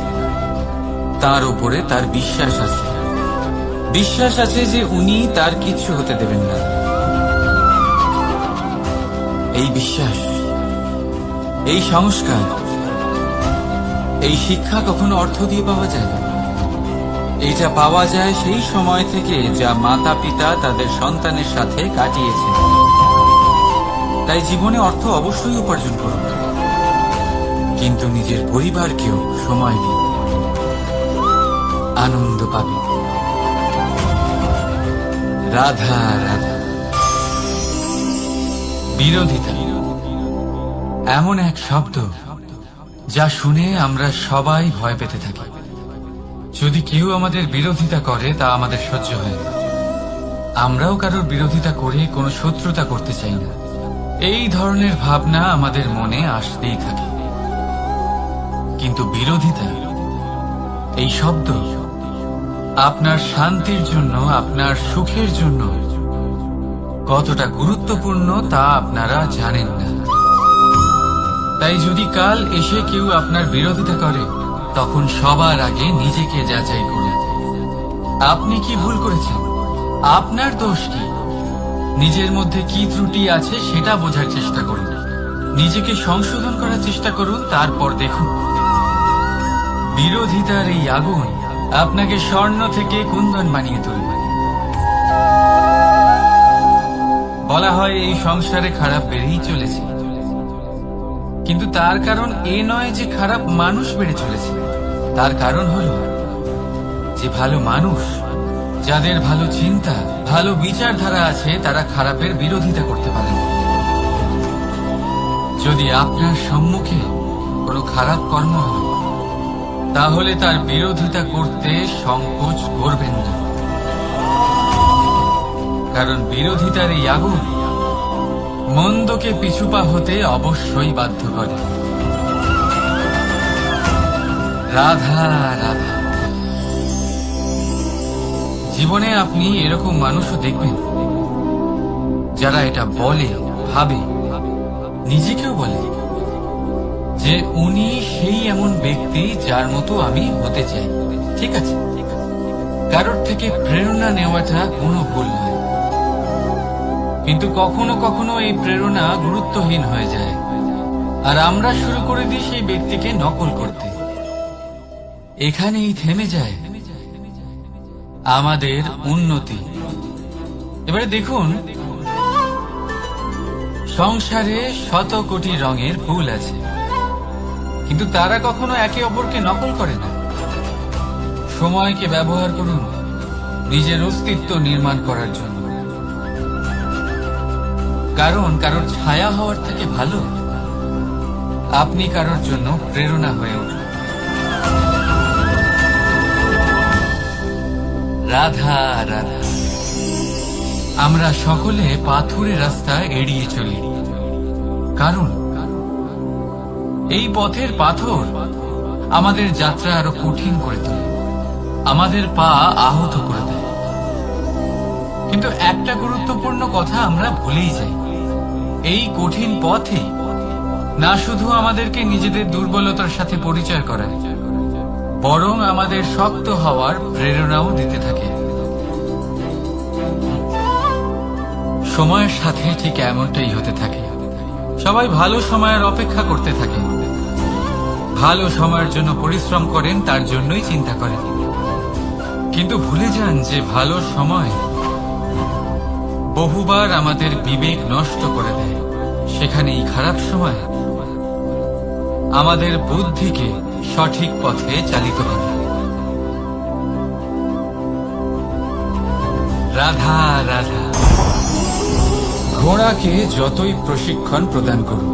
তার উপরে তার বিশ্বাস আছে। বিশ্বাস আছে যে উনি তার কিছু হতে দেবেন না। এই বিশ্বাস, এই সংস্কার, এই শিক্ষা কখনো অর্থ দিয়ে পাওয়া যায় না। এটা পাওয়া যায় সেই সময় থেকে যা মাতা পিতা তাদের সন্তানের সাথে কাটিয়েছেন। তাই জীবনে অর্থ অবশ্যই উপার্জন করুন, কিন্তু নিজের পরিবারকেও সময় দিন, আনন্দ পাবেন। রাধা রাধা। বিরোধিতা এমন এক শব্দ যা শুনে আমরা সবাই ভয় পেতে থাকি। যদি কেউ আমাদের বিরোধিতা করে তা আমাদের সহ্য হয় না। আমরাও কারোর বিরোধিতা করে কোনো শত্রুতা করতে চাই না। এই ধরনের ভাবনা আমাদের মনে আসতেই থাকে। কিন্তু বিরোধিতা, এই শব্দ আপনার শান্তির জন্য, আপনার সুখের জন্য কতটা গুরুত্বপূর্ণ তা আপনারা জানেন না। তাই যদি কাল এসে কেউ আপনার বিরোধিতা করে, তখন সবার আগে নিজেকে যাচাই করুন। আপনি কি ভুল করেছেন? আপনার দোষ কি? নিজের মধ্যে কি ত্রুটি আছে সেটা বোঝার চেষ্টা করুন, নিজেকে সংশোধন করার চেষ্টা করুন, তারপর দেখুন বিরোধিতার এই আগুন আপনাকে স্বর্ণ থেকে কুন্দন বানিয়ে তুলবে। বলা হয় এই সংসারে খারাপ বেড়েই চলেছে, কিন্তু তার কারণ এ নয় যে খারাপ মানুষ বেড়ে চলেছে। তার কারণ হলো যে ভালো মানুষ, যাদের ভালো চিন্তা, ভালো বিচারধারা আছে, তারা খারাপের বিরোধিতা করতে পারে না। যদি আপনার সম্মুখে কোনো খারাপ কর্ম হয়, তাহলে তার বিরোধিতা করতে সংকোচ করবেন না, কারণ বিরোধিতার এই আগুন মন্দকে পিছুপা হতে অবশ্যই বাধ্য করে। রাধা রাধা। জীবনে আপনি এরকম মানুষও দেখবেন যারা এটা বলে, ভাবে, নিজেকেও বলে যে উনি সেই এমন ব্যক্তি যার মতো আমি হতে চাই। ঠিক আছে, কারোর থেকে প্রেরণা নেওয়াটা কোনো ভুল নয়, কিন্তু কখনো কখনো এই প্রেরণা গুরুত্বহীন হয়ে যায়, আর আমরা শুরু করে দিই সেই ব্যক্তিকে নকল করতে। এখানেই থেমে যায় আমাদের উন্নতি। এবারে দেখুন, সংসারে শত কোটি রঙের ফুল আছে, কিন্তু তারা কখনো একে অপরকে নকল করে না। সময়কে ব্যবহার করুন নিজের অস্তিত্ব নির্মাণ করার জন্য, কারণ কারোর ছায়া হওয়ার থেকে ভালো আপনি কারোর জন্য প্রেরণা হয়ে উঠুন। রাধা রাধা। আমরা সকলে পাথুরে রাস্তা এড়িয়ে চলি, কারণ এই পথের পাথর আমাদের যাত্রা আরো কঠিন করে তোলে, আমাদের পা আহত করে দেয়। কিন্তু একটা গুরুত্বপূর্ণ কথা আমরা ভুলেই যাই, এই কঠিন পথে না শুধু আমাদেরকে নিজেদের দুর্বলতার সাথে পরিচয় করায়, বরং আমাদের শক্ত হওয়ার প্রেরণাও দিতে থাকে। সময়ের সাথে ঠিক এমনটাই হতে থাকে। সবাই ভালো সময়ের অপেক্ষা করতে থাকে, ভালো সময়ের জন্য পরিশ্রম করেন, তার জন্যই চিন্তা করেন, কিন্তু ভুলে যান যে ভালো সময় বহুবার আমাদের বিবেক নষ্ট করে দেয়। সেখানেই খারাপ সময় আমাদের বুদ্ধিকে সঠিক পথে চালিত করে। রাধা রাধা। ঘোড়াকে যতই প্রশিক্ষণ প্রদান করুন,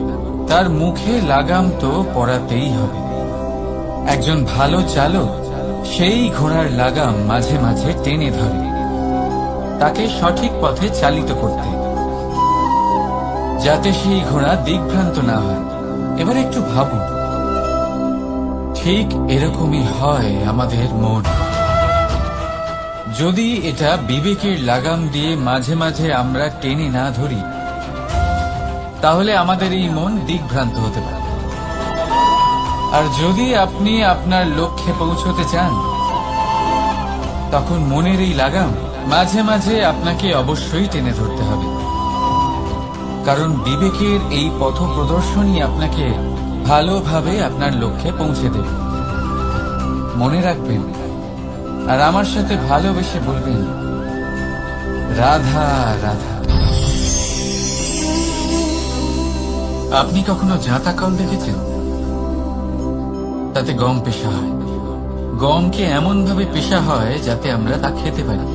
তার মুখে লাগাম তো পরাতেই হবে। একজন ভালো চালক সেই ঘোড়ার লাগাম মাঝে মাঝে টেনে ধরে, তাকে সঠিক পথে চালিত করতে, যাতে সেই ঘোড়া দিকভ্রান্ত না হয়। এবার একটু ভাবুন, ঠিক এরকমই হয় আমাদের মন। যদি এটা বিবেকের লাগাম দিয়ে মাঝে মাঝে আমরা টেনে না ধরি, তাহলে আমাদের এই মন দিকভ্রান্ত হতে পারে। আর যদি আপনি আপনার লক্ষ্যে পৌঁছতে চান, তখন মনের এই লাগাম মাঝে মাঝে আপনাকে অবশ্যই টেনে ধরতে হবে, কারণ বিবেকের এই পথ প্রদর্শনই আপনাকে ভালোভাবে আপনার লক্ষ্যে পৌঁছে দেবে। মনে রাখবেন, আর আমার সাথে ভালোবেসে বলবেন, রাধা রাধা। আপনি কখনো জাঁতা কল দেখেছেন? তাতে গম পেশা হয়। গমকে এমন ভাবে পেশা হয় যাতে আমরা তা খেতে পারি,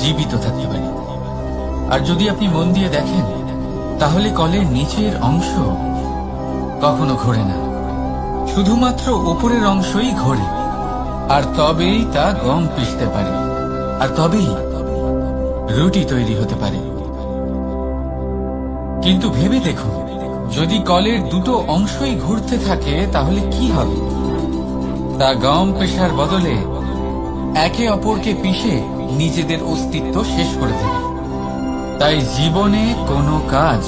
জীবিত থাকতে পারি। আর যদি আপনি মন দিয়ে দেখেন, তাহলে কলের নিচের অংশ কখনো ঘোরে না, শুধুমাত্র উপরের অংশই ঘোরে। আর তবেই তা গম পিষতে পারে, আর তবেই রুটি তৈরি হতে পারে। কিন্তু ভেবে দেখুন, যদি কলের দুটো অংশই ঘুরতে থাকে, তাহলে কি হবে? তা গম পেশার বদলে একে অপরকে পিষে নিজেদের অস্তিত্ব শেষ করে দেবে। তাই জীবনে কোনো কাজ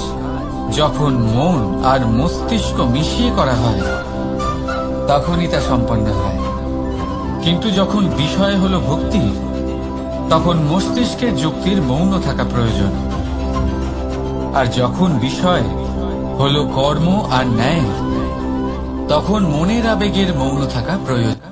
যখন মন আর মস্তিষ্ক মিশিয়ে করা হয়, তখনই তা সম্পন্ন হয়। কিন্তু যখন বিষয় হলো ভক্তি, তখন মস্তিষ্কের যুক্তির মৌন থাকা প্রয়োজন। আর যখন বিষয় হলো কর্ম আর ন্যায়, তখন মনের আবেগের মৌন থাকা প্রয়োজন।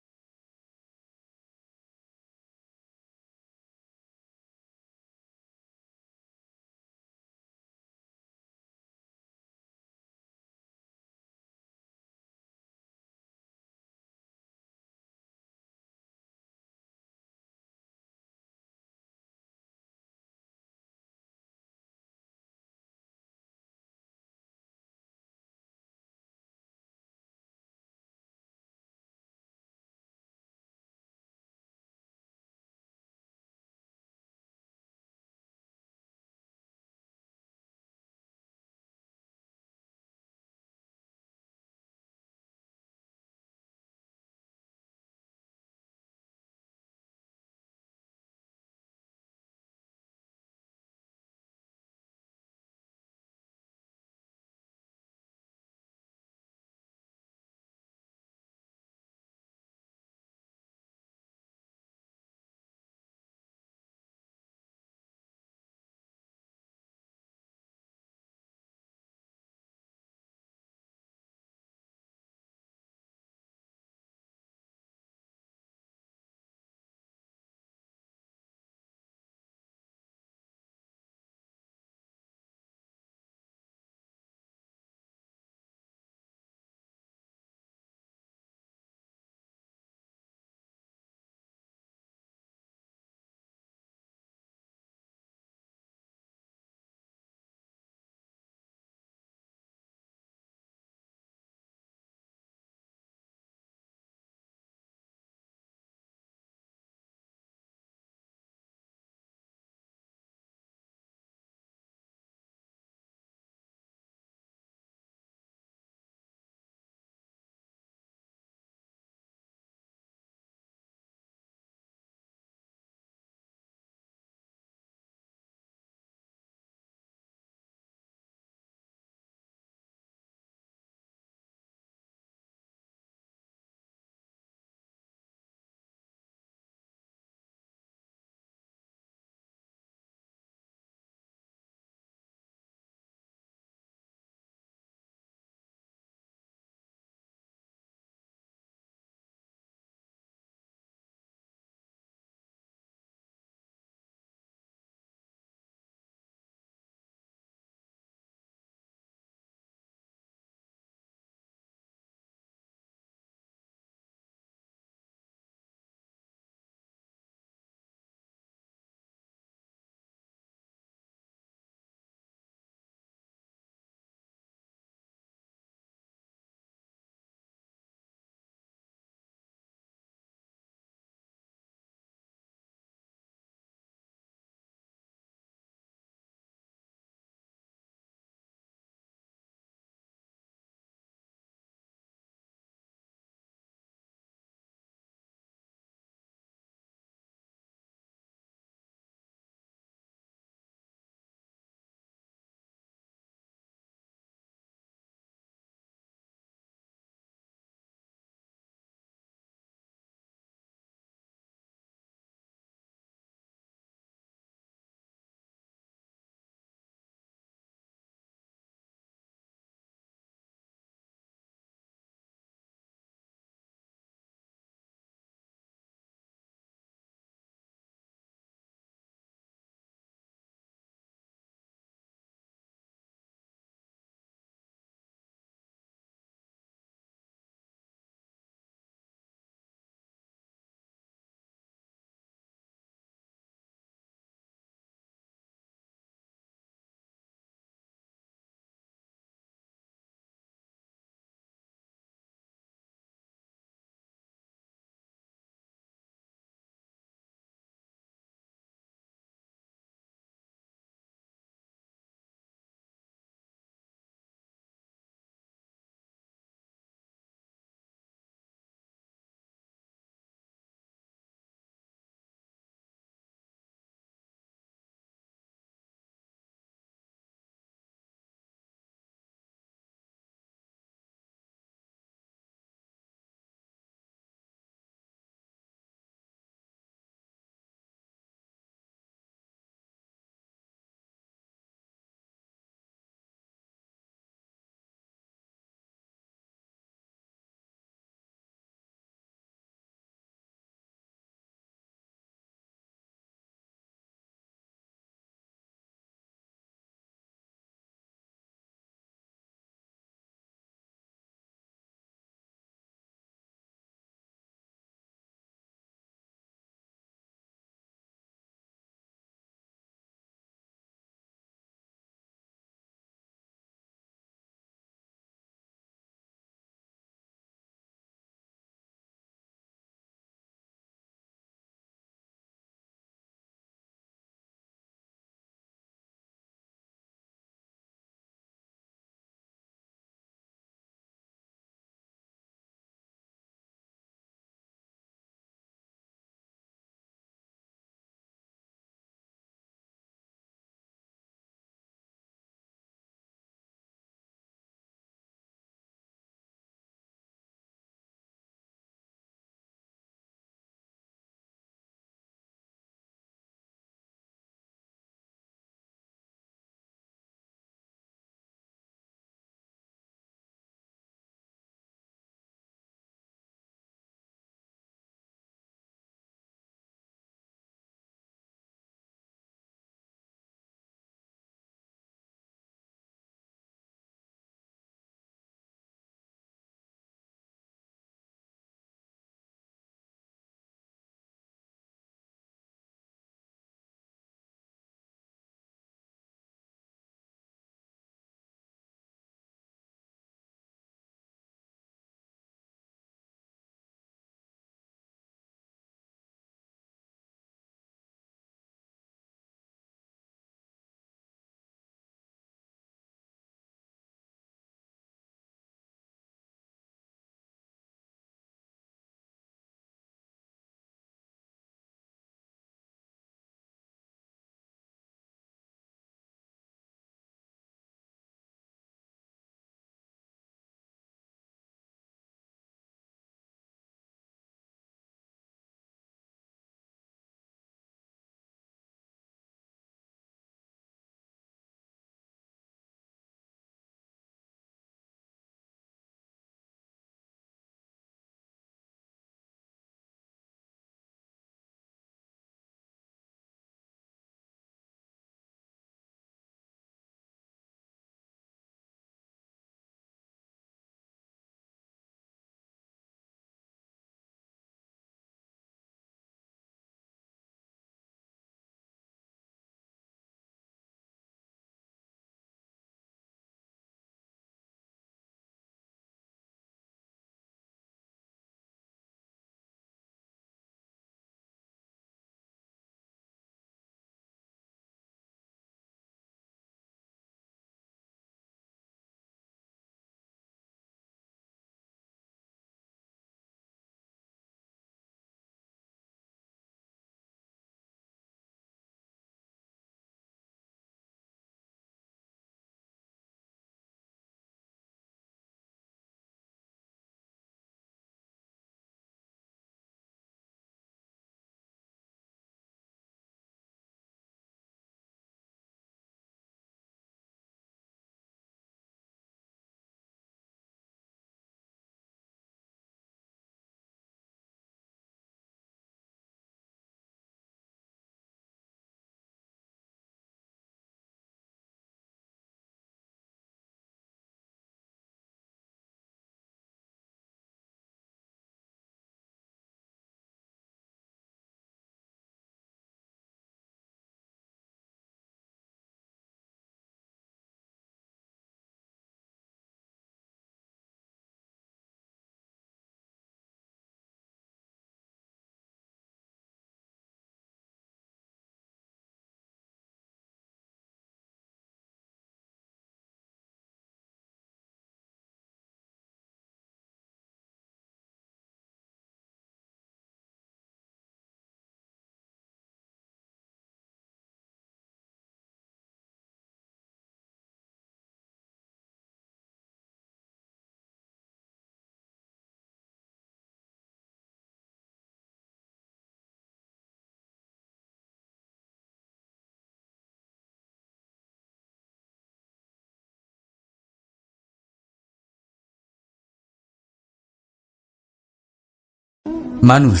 মানুষ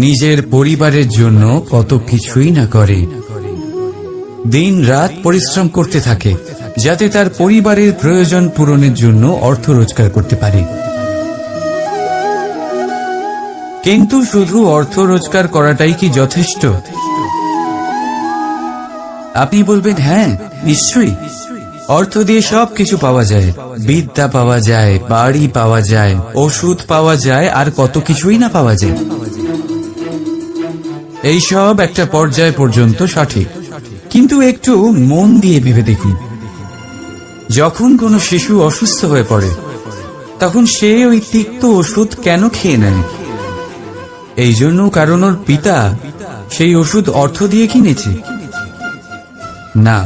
নিজের পরিবারের জন্য কত কিছুই না করে, দিন রাত পরিশ্রম করতে থাকে যাতে তার পরিবারের প্রয়োজন পূরণের জন্য অর্থ রোজগার করতে পারে। কিন্তু শুধু অর্থ রোজগার করাটাই কি যথেষ্ট? আপনি বলবেন, হ্যাঁ নিশ্চয়ই, অর্থ দিয়ে সবকিছু পাওয়া যায়, বিদ্যা পাওয়া যায়, বাড়ি পাওয়া যায়, ওষুধ পাওয়া যায়, আর কত কিছুই না পাওয়া যায়। এইসব একটা পর্যায় পর্যন্ত সঠিক, কিন্তু একটু মন দিয়ে ভেবে দেখুন, যখন কোনো শিশু অসুস্থ হয়ে পড়ে তখন সে ওই তিক্ত ওষুধ কেন খেয়ে নেয়? এই জন্য কারণ ওর পিতা সেই ওষুধ অর্থ দিয়ে কিনেছে? না,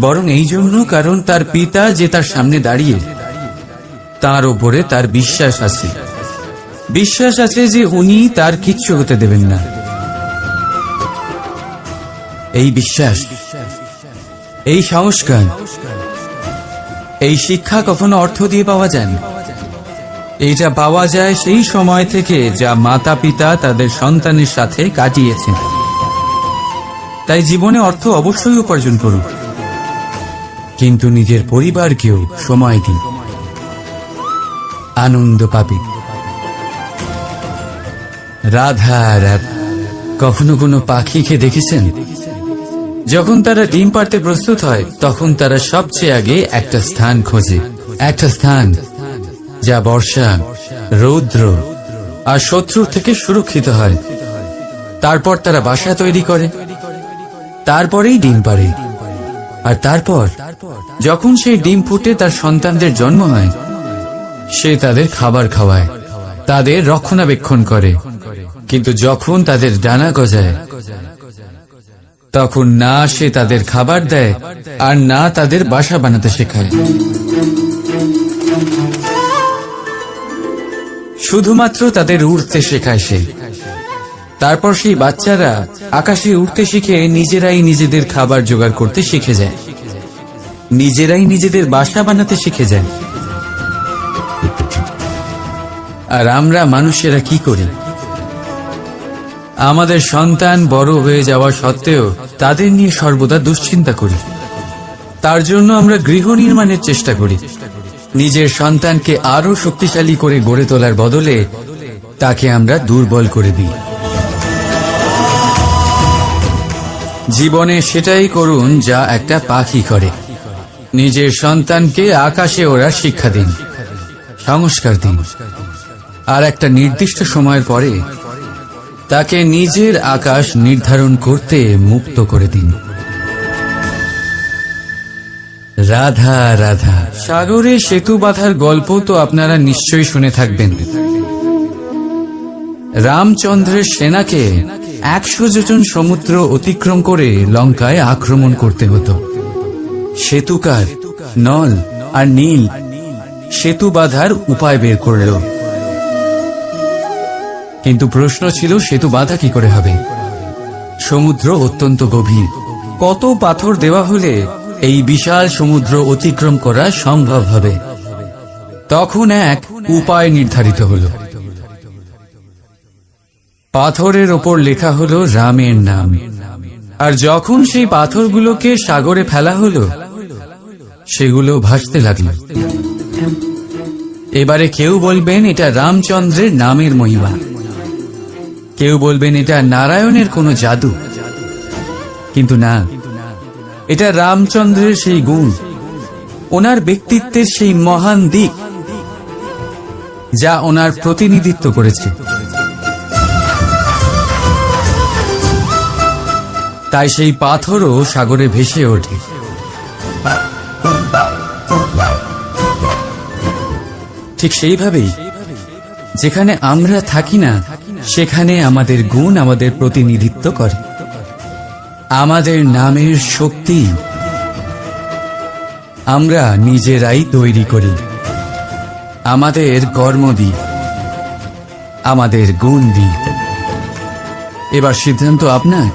বরং এই জন্য কারণ তার পিতা যে তার সামনে দাঁড়িয়ে, তার ওপরে তার বিশ্বাস আছে, বিশ্বাস আছে যে উনি তার কিচ্ছু হতে দেবেন না। এই বিশ্বাস, এই সংস্কার, এই শিক্ষা কখনো অর্থ দিয়ে পাওয়া যায় না। এটা পাওয়া যায় সেই সময় থেকে যা মাতা পিতা তাদের সন্তানের সাথে কাটিয়েছেন। তাই জীবনে অর্থ অবশ্যই উপার্জন করুন, কিন্তু নিজের পরিবারকেও সময় দিন, আনন্দ পাবে। রাধা রাধা। কখনো কোনো পাখিকে দেখেছেন? যখন তারা ডিম পাড়তে প্রস্তুত হয় তখন তারা সবচেয়ে আগে একটা স্থান খোঁজে, একটা স্থান যা বর্ষা, রৌদ্র আর শত্রুর থেকে সুরক্ষিত হয়। তারপর তারা বাসা তৈরি করে, তারপরেই ডিম পাড়ে। আর তারপর যখন সেই ডিম ফুটে তার সন্তানদের জন্ম হয়, সে তাদের খাবার খাওয়ায়, তাদের রক্ষণাবেক্ষণ করে। কিন্তু যখন তাদের ডানা গজায় তখন না সে তাদের খাবার দেয় আর না তাদের বাসা বানাতে শেখায়। শুধুমাত্র তাদের উড়তে শেখায় সে। তারপর সেই বাচ্চারা আকাশে উড়তে শিখে নিজেরাই নিজেদের খাবার জোগাড় করতে শিখে যায়, নিজেরাই নিজেদের বাসা বানাতে শিখে যায়। আর আমরা মানুষেরা কি করি? আমাদের সন্তান বড় হয়ে যাওয়া সত্ত্বেও তাদের নিয়ে সর্বদা দুশ্চিন্তা করি। তার জন্য আমরা গৃহ নির্মাণের চেষ্টা করি, নিজের সন্তানকে আরো শক্তিশালী করে গড়ে তোলার বদলে তাকে আমরা দুর্বল করে দিই। জীবনে সেটাই করুন যা একটা পাখি করে, নিজের সন্তানকে আকাশে ওড়ার শিক্ষা দিন, সংস্কার দিন, আর একটা নির্দিষ্ট সময়ের পরে তাকে নিজের আকাশ নির্ধারণ করতে মুক্ত করে দিন। রাধা রাধা। সাগরে সেতু বাঁধার গল্প তো আপনারা নিশ্চয়ই শুনে থাকবেন। রামচন্দ্রের সেনাকে 100 যোজন সমুদ্র অতিক্রম করে লঙ্কায় আক্রমণ করতে হতো। সেতুকার নল আর নীল সেতু বাঁধার উপায় বের করল, কিন্তু প্রশ্ন ছিল সেতু বাঁধা কি করে হবে? সমুদ্র অত্যন্ত গভীর, কত পাথর দেওয়া হলে এই বিশাল সমুদ্র অতিক্রম করা সম্ভব হবে? তখন এক উপায় নির্ধারিত হল। পাথরের ওপর লেখা হলো রামের নাম, আর যখন সেই পাথরগুলোকে সাগরে ফেলা হলো সেগুলো ভাসতে লাগলো। এবারে কেউ বলবেন এটা রামচন্দ্রের নামের মহিমা, কেউ বলবেন এটা নারায়ণের কোনো জাদু, কিন্তু না, এটা রামচন্দ্রের সেই গুণ, ওনার ব্যক্তিত্বের সেই মহান দিক যা ওনার প্রতিনিধিত্ব করেছে। তাই সেই পাথরও সাগরে ভেসে ওঠে। ঠিক সেইভাবেই যেখানে আমরা থাকি না সেখানে আমাদের গুণ আমাদের প্রতিনিধিত্ব করে। আমাদের নামের শক্তি আমরা নিজেরাই তৈরি করি, আমাদের কর্ম দিই, আমাদের গুণ দিই। এবার সিদ্ধান্ত আপনার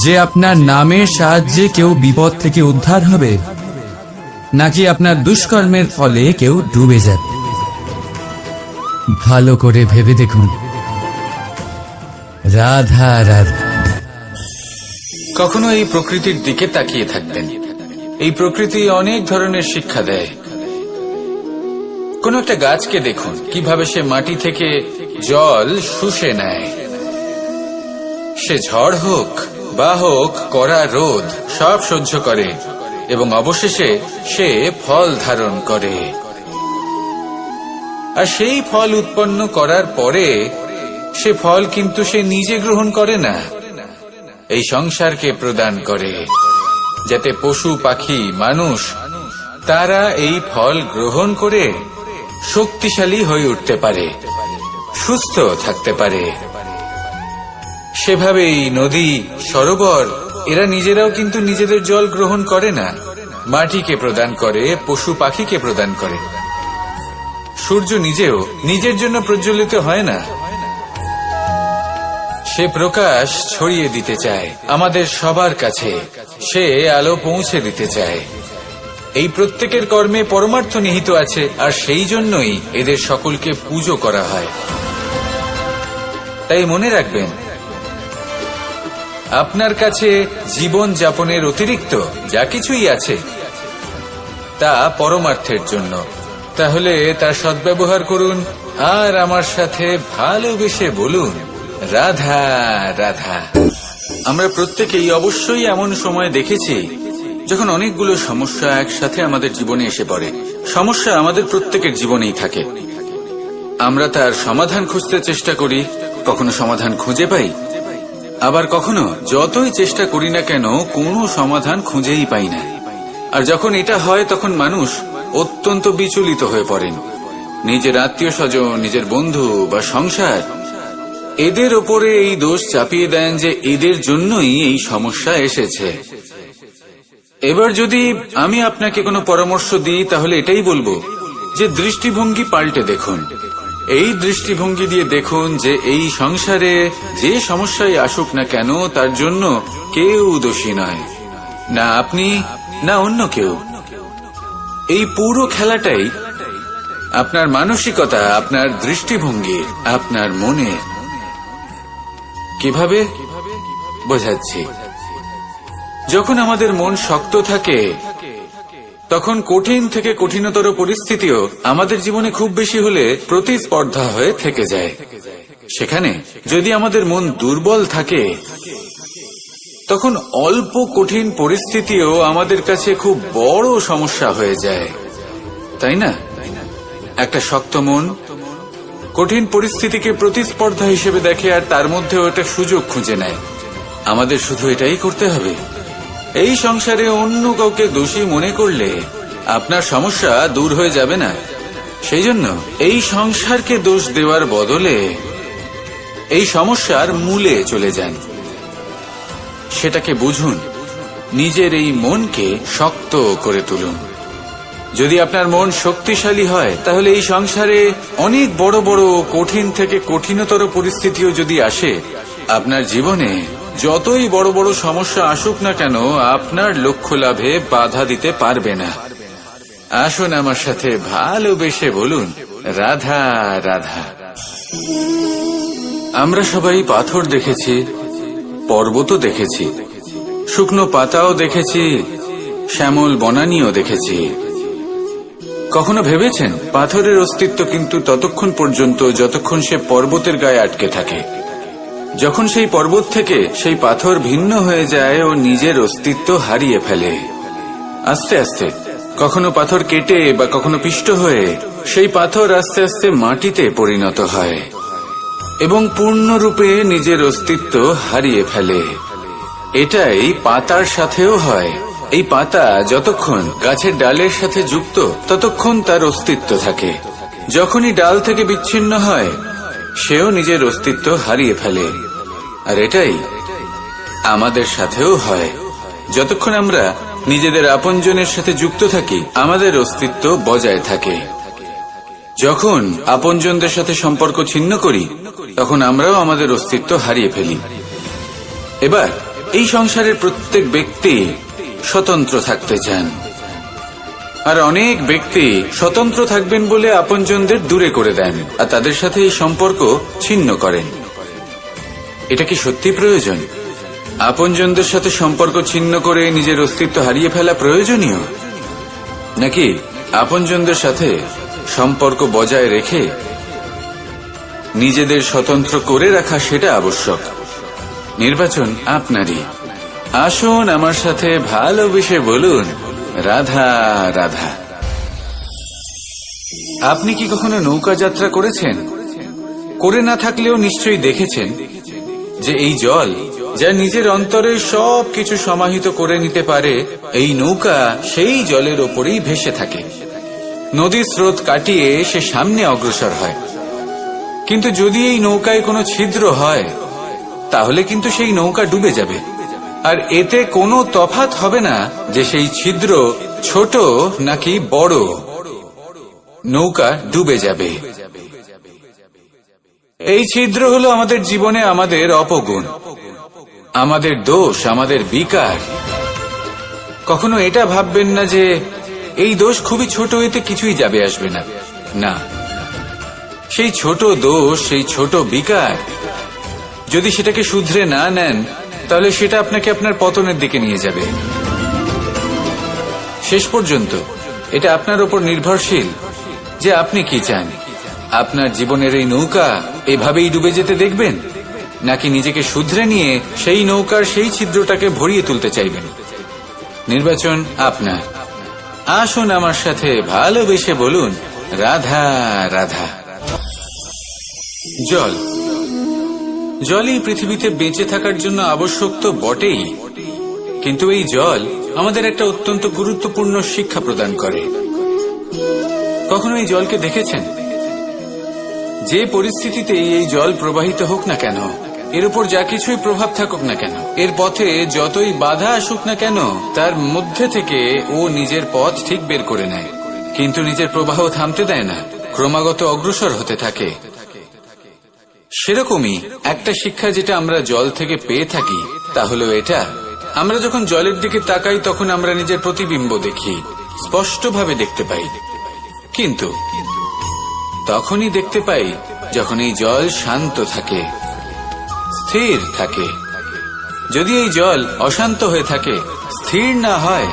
যে আপনার নামের সাহায্যে কেউ বিপদ থেকে উদ্ধার হবে নাকি আপনার দুষ্কর্মের ফলে কেউ ডুবে যাবে। ভালো করে ভেবে দেখুন। রাধা রাধা। কখনো এই প্রকৃতির দিকে তাকিয়ে থাকবেন। এই প্রকৃতি অনেক ধরনের শিক্ষা দেয়। কোন একটা গাছকে দেখুন কিভাবে সে মাটি থেকে জল শুষে নেয়। সে ঝড় হোক বা হোক কড়া রোদ সব সহ্য করে এবং অবশেষে সে ফল ধারণ করে। আর সেই ফল উৎপন্ন করার পরে সে ফল কিন্তু সে নিজে গ্রহণ করে না, এই সংসারকে প্রদান করে, যাতে পশু পাখি মানুষ তারা এই ফল গ্রহণ করে শক্তিশালী হয়ে উঠতে পারে, সুস্থ থাকতে পারে। সেভাবেই নদী, সরোবর এরা নিজেরাও কিন্তু নিজেদের জল গ্রহণ করে না, মাটিকে প্রদান করে, পশু পাখিকে প্রদান করে। সূর্য নিজেও নিজের জন্য প্রজ্বলিত হয় না, সে প্রকাশ ছড়িয়ে দিতে চায় আমাদের সবার কাছে, সে আলো পৌঁছে দিতে চায়। এই প্রত্যেকের কর্মে পরমার্থ নিহিত আছে, আর সেই জন্যই এদের সকলকে পুজো করা হয়। তাই মনে রাখবেন, আপনার কাছে জীবন যাপনের অতিরিক্ত যা কিছুই আছে তা পরমার্থের জন্য। তাহলে তার সদ্ব্যবহার করুন আর আমার সাথে ভালোবেসে বলুন, রাধা রাধা। আমরা প্রত্যেকেই অবশ্যই এমন সময় দেখেছি যখন অনেকগুলো সমস্যা একসাথে আমাদের জীবনে এসে পড়ে। সমস্যা আমাদের প্রত্যেকের জীবনেই থাকে। আমরা তার সমাধান খুঁজতে চেষ্টা করি, কখনো সমাধান খুঁজে পাই, আবার কখনো যতই চেষ্টা করি না কেন কোনো সমাধান খুঁজেই পাই না। আর যখন এটা হয় তখন মানুষ অত্যন্ত বিচলিত হয়ে পড়েন। নিজের আত্মীয় স্বজন, নিজের বন্ধু বা সংসার এদের ওপরে এই দোষ চাপিয়ে দেন যে এদের জন্যই এই সমস্যা এসেছে। এবার যদি আমি আপনাকে কোনো পরামর্শ দিই তাহলে এটাই বলবো যে দৃষ্টিভঙ্গি পাল্টে দেখুন। এই দৃষ্টিভঙ্গি দিয়ে দেখুন যে এই সংসারে যে সমস্যায় আসুক না কেন তার জন্য কেউ দোষী নয়, না আপনি না অন্য কেউ। এই পুরো খেলাটাই আপনার মানসিকতা, আপনার দৃষ্টিভঙ্গি, আপনার মনে। কিভাবে বোঝাচ্ছি? যখন আমাদের মন শক্ত থাকে তখন কঠিন থেকে কঠিনতর পরিস্থিতিও আমাদের জীবনে খুব বেশি হলে প্রতিস্পর্ধা হয়ে থেকে যায়। সেখানে যদি আমাদের মন দুর্বল থাকে তখন অল্প কঠিন পরিস্থিতিও আমাদের কাছে খুব বড় সমস্যা হয়ে যায়, তাই না? একটা শক্ত মন কঠিন পরিস্থিতিকে প্রতিস্পর্ধা হিসেবে দেখে আর তার মধ্যেও একটা সুযোগ খুঁজে নেয়। আমাদের শুধু এটাই করতে হবে। এই সংসারে অন্য কাউকে দোষী মনে করলে আপনার সমস্যা দূর হয়ে যাবে না। সেই জন্য এই সংসারকে দোষ দেওয়ার বদলে এই সমস্যার মূলে চলে যান, সেটাকে বুঝুন, নিজের এই মনকে শক্ত করে তুলুন। যদি আপনার মন শক্তিশালী হয় তাহলে এই সংসারে অনেক বড় বড় কঠিন থেকে কঠিনতর পরিস্থিতিও যদি আসে, আপনার জীবনে যতই বড় বড় সমস্যা আসুক না কেন আপনার লক্ষ্য লাভে বাধা দিতে পারবে না। আসুন আমার সাথে ভালোবেসে বলুন, রাধা রাধা। আমরা সবাই পাথর দেখেছি, পর্বতও দেখেছি, শুকনো পাতাও দেখেছি, শ্যামল বনানীও দেখেছি। কখনো ভেবেছেন পাথরের অস্তিত্ব কিন্তু ততক্ষণ পর্যন্ত যতক্ষণ সে পর্বতের গায়ে আটকে থাকে। যখন সেই পর্বত থেকে সেই পাথর ভিন্ন হয়ে যায় ও নিজের অস্তিত্ব হারিয়ে ফেলে। আস্তে আস্তে কখনো পাথর কেটে বা কখনো পিষ্ট হয়ে সেই পাথর আস্তে আস্তে মাটিতে পরিণত হয় এবং পূর্ণরূপে নিজের অস্তিত্ব হারিয়ে ফেলে। এটাই পাতার সাথেও হয়। এই পাতা যতক্ষণ গাছের ডালের সাথে যুক্ত ততক্ষণ তার অস্তিত্ব থাকে। যখনই ডাল থেকে বিচ্ছিন্ন হয় সেও নিজের অস্তিত্ব হারিয়ে ফেলে। আর এটাই আমাদের সাথেও হয়। যতক্ষণ আমরা নিজেদের আপনজনের সাথে যুক্ত থাকি আমাদের অস্তিত্ব বজায় থাকে। যখন আপনজনদের সাথে সম্পর্ক ছিন্ন করি তখন আমরাও আমাদের অস্তিত্ব হারিয়ে ফেলি। এবার এই সংসারের প্রত্যেক ব্যক্তি স্বতন্ত্র থাকতে চান, আর অনেক ব্যক্তি স্বতন্ত্র থাকবেন বলে আপনজনদের দূরে করে দেন আর তাদের সাথে এই সম্পর্ক ছিন্ন করেন। এটা কি সত্যি প্রয়োজন? আপনজনদের সাথে সম্পর্ক ছিন্ন করে নিজের অস্তিত্ব হারিয়ে ফেলা প্রয়োজনীয়, নাকি আপনজনদের সাথে সম্পর্ক বজায় রেখে নিজেদের স্বতন্ত্র করে রাখা সেটা আবশ্যক? নির্বাচন আপনারই। আসুন আমার সাথে ভালোবেসে বলুন, রাধা রাধা। আপনি কি কখনো নৌকা যাত্রা করেছেন? করে না থাকলেও নিশ্চয়ই দেখেছেন যে এই জল যা নিজের অন্তরে সব কিছু সমাহিত করে নিতে পারে, এই নৌকা সেই জলের ওপরেই ভেসে থাকে। নদীর স্রোত কাটিয়ে সে সামনে অগ্রসর হয়। কিন্তু যদি এই নৌকায় কোনো ছিদ্র হয় তাহলে কিন্তু সেই নৌকা ডুবে যাবে। আর এতে কোনো তফাৎ হবে না যে সেই ছিদ্র ছোট নাকি বড়, নৌকা ডুবে যাবে। এই ছিদ্র হলো আমাদের জীবনে আমাদের অপগুণ, আমাদের দোষ, আমাদের বিকার। কখনো এটা ভাববেন না যে এই দোষ খুবই ছোট, এতে কিছুই যাবে আসবে না। না, সেই ছোট দোষ, সেই ছোট বিকার যদি সেটাকে শুধরে না নেন তাহলে সেটা আপনাকে আপনার পতনের দিকে নিয়ে যাবে। শেষ পর্যন্ত এটা আপনার উপর নির্ভরশীল যে আপনি কি চান। আপনার জীবনের এই নৌকা এভাবেই ডুবে যেতে দেখবেন, নাকি নিজেকে শুধরে নিয়ে সেই নৌকার সেই ছিদ্রটাকে ভরিয়ে তুলতে চাইবেন? নির্বাচন আপনার। আসুন আমার সাথে ভালোবেসে বলুন, রাধা রাধা। জল, জলই পৃথিবীতে বেঁচে থাকার জন্য আবশ্যক তো বটেই, কিন্তু এই জল আমাদের একটা অত্যন্ত গুরুত্বপূর্ণ শিক্ষা প্রদান করে। কখনো এই জলকে দেখেছেন? যে পরিস্থিতিতে এই জল প্রবাহিত হোক না কেন, এর উপর যা কিছুই প্রভাব থাকুক না কেন, এর পথে যতই বাধা আসুক না কেন, তার মধ্যে থেকে ও নিজের পথ ঠিক বের করে নেয়, কিন্তু নিজের প্রবাহ থামতে দেয় না, ক্রমাগত অগ্রসর হতে থাকে। সেরকমই একটা শিক্ষা যেটা আমরা জল থেকে পেয়ে থাকি তা হলো এটা, আমরা যখন জলের দিকে তাকাই তখন আমরা নিজের প্রতিবিম্ব দেখি, স্পষ্টভাবে দেখতে পাই। কিন্তু তখনই দেখতে পাই যখন এই জল শান্ত থাকে, স্থির থাকে। যদি এই জল অশান্ত হয়ে থাকে, স্থির না হয়,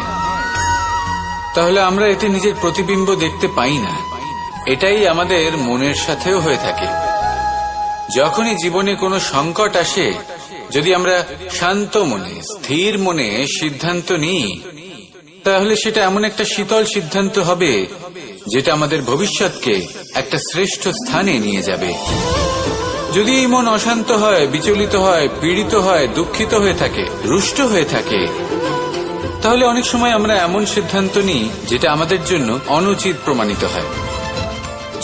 তাহলে আমরা এতে নিজের প্রতিবিম্ব দেখতে পাই না। এটাই আমাদের মনের সাথেও হয়ে থাকে। যখনই জীবনে কোনো সংকট আসে, যদি আমরা শান্ত মনে, স্থির মনে সিদ্ধান্ত নিই, তাহলে সেটা এমন একটা শীতল সিদ্ধান্ত হবে যেটা আমাদের ভবিষ্যৎকে একটা শ্রেষ্ঠ স্থানে নিয়ে যাবে। যদি এই মন অশান্ত হয়, বিচলিত হয়, পীড়িত হয়, দুঃখিত হয়ে থাকে, রুষ্ট হয়ে থাকে, তাহলে অনেক সময় আমরা এমন সিদ্ধান্ত নিই যেটা আমাদের জন্য অনুচিত প্রমাণিত হয়।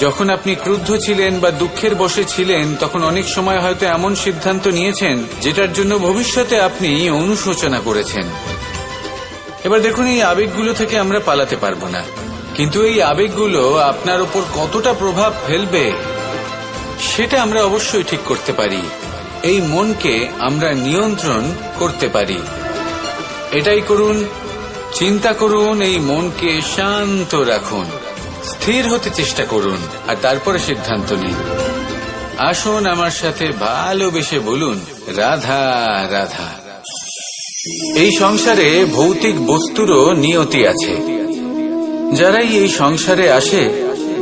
যখন আপনি ক্রুদ্ধ ছিলেন বা দুঃখের বশে ছিলেন, তখন অনেক সময় হয়তো এমন সিদ্ধান্ত নিয়েছেন যেটার জন্য ভবিষ্যতে আপনি অনুশোচনা করেছেন। এবার দেখুন, এই আবেগগুলো থেকে আমরা পালাতে পারবো না, কিন্তু এই আবেগগুলো আপনার উপর কতটা প্রভাব ফেলবে সেটা আমরা অবশ্যই ঠিক করতে পারি। এই মনকে আমরা নিয়ন্ত্রণ করতে পারি। এটাই করুন, চিন্তা করুন, এই মনকে শান্ত রাখুন, স্থির হতে চেষ্টা করুন, আর তারপরে সিদ্ধান্ত নিন। আসুন আমার সাথে ভালোবেসে বলুন, রাধা রাধা। এই সংসারে ভৌতিক বস্তুরও নিয়তি আছে। যারাই এই সংসারে আসে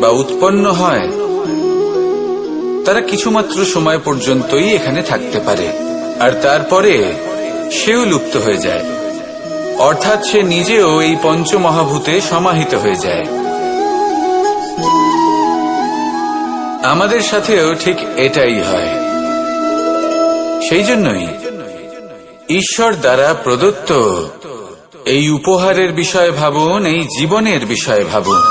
বা উৎপন্ন হয়, তারা কিছুমাত্র সময় পর্যন্তই এখানে থাকতে পারে, আর তারপরে সেও লুপ্ত হয়ে যায়, অর্থাৎ সে নিজেও এই পঞ্চমহাভূতে সমাহিত হয়ে যায়। আমাদের সাথেও ঠিক এটাই হয়। সেই জন্যই ঈশ্বর দ্বারা প্রদত্ত এই উপহারের বিষয়ে ভাবুন, এই জীবনের বিষয়ে ভাবুন।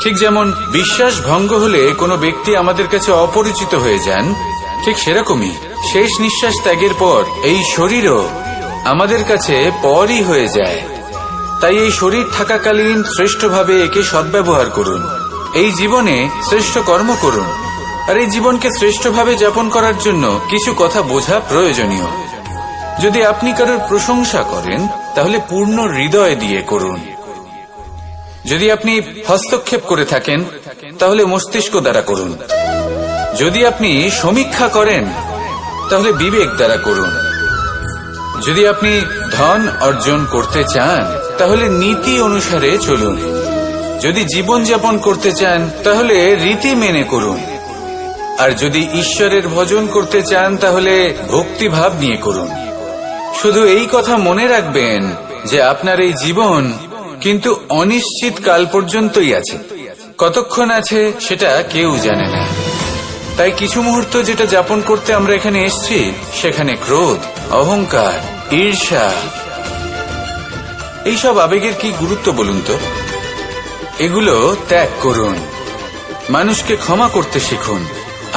ঠিক যেমন বিশ্বাস ভঙ্গ হলে কোনো ব্যক্তি আমাদের কাছে অপরিচিত হয়ে যান, ঠিক সেরকমই শেষ নিঃশ্বাস ত্যাগের পর এই শরীরও আমাদের কাছে পরই হয়ে যায়। তাই এই শরীর থাকাকালীন শ্রেষ্ঠভাবে একে সদ্ব্যবহার করুন, এই জীবনে শ্রেষ্ঠ কর্ম করুন। আর এই জীবনকে শ্রেষ্ঠভাবে যাপন করার জন্য কিছু কথা বোঝা প্রয়োজনীয়। যদি আপনি কারোর প্রশংসা করেন, তাহলে পূর্ণ হৃদয় দিয়ে করুন। যদি আপনি হস্তক্ষেপ করে থাকেন তাহলে মস্তিষ্ক দ্বারা করুন। যদি আপনি সমীক্ষা করেন তাহলে বিবেক দ্বারা করুন। যদি আপনি ধন অর্জন করতে চান তাহলে নীতি অনুসারে চলুন। যদি জীবনযাপন করতে চান তাহলে রীতি মেনে করুন। আর যদি ঈশ্বরের ভজন করতে চান তাহলে ভক্তিভাব নিয়ে করুন। শুধু এই কথা মনে রাখবেন যে আপনার এই জীবন কিন্তু অনিশ্চিত কাল পর্যন্তই আছে। কতক্ষণ আছে সেটা কেউ জানে না। তাই কিছু মুহূর্ত যেটা যাপন করতে আমরা এখানে এসেছি, সেখানে ক্রোধ, অহংকার, ঈর্ষা, এইসব আবেগের কি গুরুত্ব বলুন তো? এগুলো ত্যাগ করুন। মানুষকে ক্ষমা করতে শিখুন।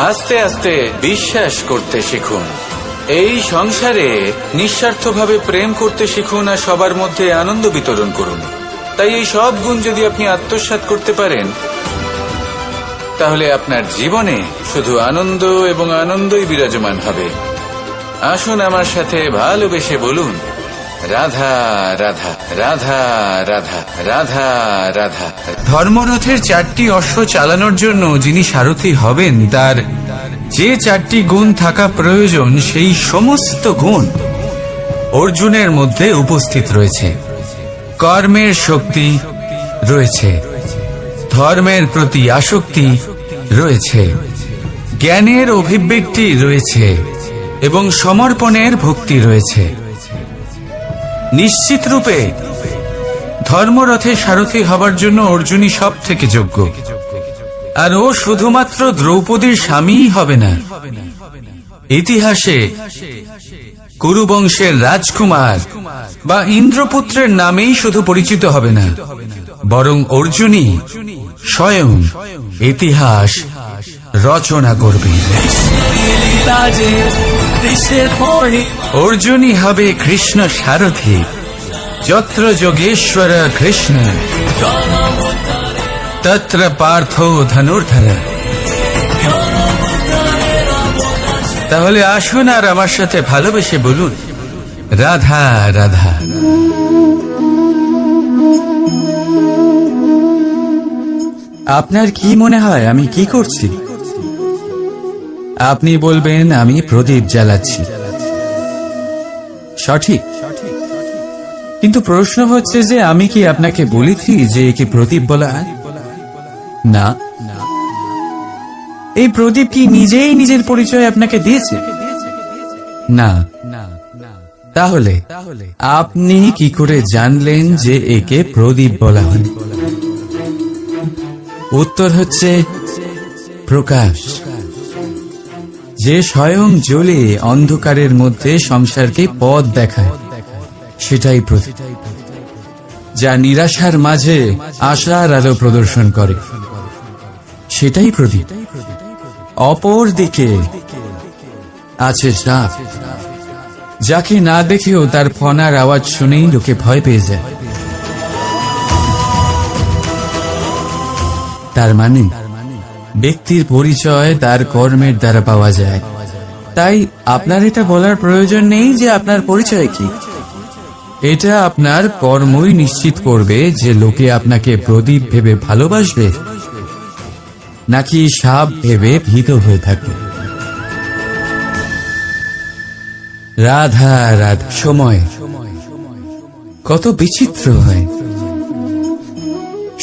আস্তে আস্তে বিশ্বাস করতে শিখুন। এই সংসারে নিঃস্বার্থভাবে প্রেম করতে শিখুন আর সবার মধ্যে আনন্দ বিতরণ করুন। তাই এই সব গুণ যদি আপনি আত্মসাৎ করতে পারেন তাহলে আপনার জীবনে শুধু আনন্দ এবং আনন্দই বিরাজমান হবে। আসুন আমার সাথে ভালোবেসে বলুন, রাধা রাধা রাধা রাধা রাধা রাধা। ধর্মরথের 4টি অশ্ব চালানোর জন্য যিনি সারথি হবেন তার যে 4টি গুণ থাকা প্রয়োজন, সেই সমস্ত গুণ অর্জুনের মধ্যে উপস্থিত রয়েছে। কর্মের শক্তি রয়েছে, ধর্মের প্রতি আসক্তি রয়েছে, জ্ঞানের অভিব্যক্তি রয়েছে এবং সমর্পণের ভক্তি রয়েছে। নিশ্চিত রূপে ধর্মরথে সারথি হবার জন্য অর্জুনই সব থেকে যোগ্য। আর ও শুধুমাত্র দ্রৌপদীর স্বামীই হবে না, ইতিহাসে কুরুবংশের রাজকুমার বা ইন্দ্রপুত্রের নামেই শুধু পরিচিত হবে না, বরং অর্জুনই স্বয়ং ইতিহাস রচনা করবে। অর্জুনই হবে কৃষ্ণ সারথি। যত্র যোগেশ্বর কৃষ্ণ তত্র পার্থ ধনুর্ধর। তাহলে আসুন আর আমার সাথে ভালোবেসে বলুন, রাধা রাধা। আপনার কি মনে হয় আমি কি করছি? আপনি বলবেন আমি প্রদীপ জ্বালাচ্ছি। সঠিক, কিন্তু প্রশ্ন হচ্ছে যে আমি কি আপনাকে বলেছি যে একে প্রদীপ বলা হয়? না। এই প্রদীপ কি নিজেই নিজের পরিচয় আপনাকে দিয়েছে? না। তাহলে আপনি কি করে জানলেন যে একে প্রদীপ বলা হয়? উত্তর হচ্ছে প্রকাশ, যে স্বয়ং জ্বলে অন্ধকারের মধ্যে সংসারকে পথ দেখায়, সেটাই প্রদীপ। যা নিরাশার মাঝে আশার আলো প্রদর্শন করে, সেটাই প্রদীপ। অপর দিকে আছে সাপ, যাকে না দেখেও তার ফনার আওয়াজ শুনেই লোকে ভয় পেয়ে যায়। তার মানে ব্যক্তির পরিচয় তার কর্মের দ্বারা পাওয়া যায়। তাই আপনার এটা বলার প্রয়োজন নেই যে আপনার পরিচয় কি। এটা আপনার কর্মই নিশ্চিত করবে যে লোকে আপনাকে প্রদীপ ভেবে ভালোবাসবে নাকি সাপ ভেবে ভীত হয়ে থাকবে। রাধা রাধা। সময় কত বিচিত্র হয়।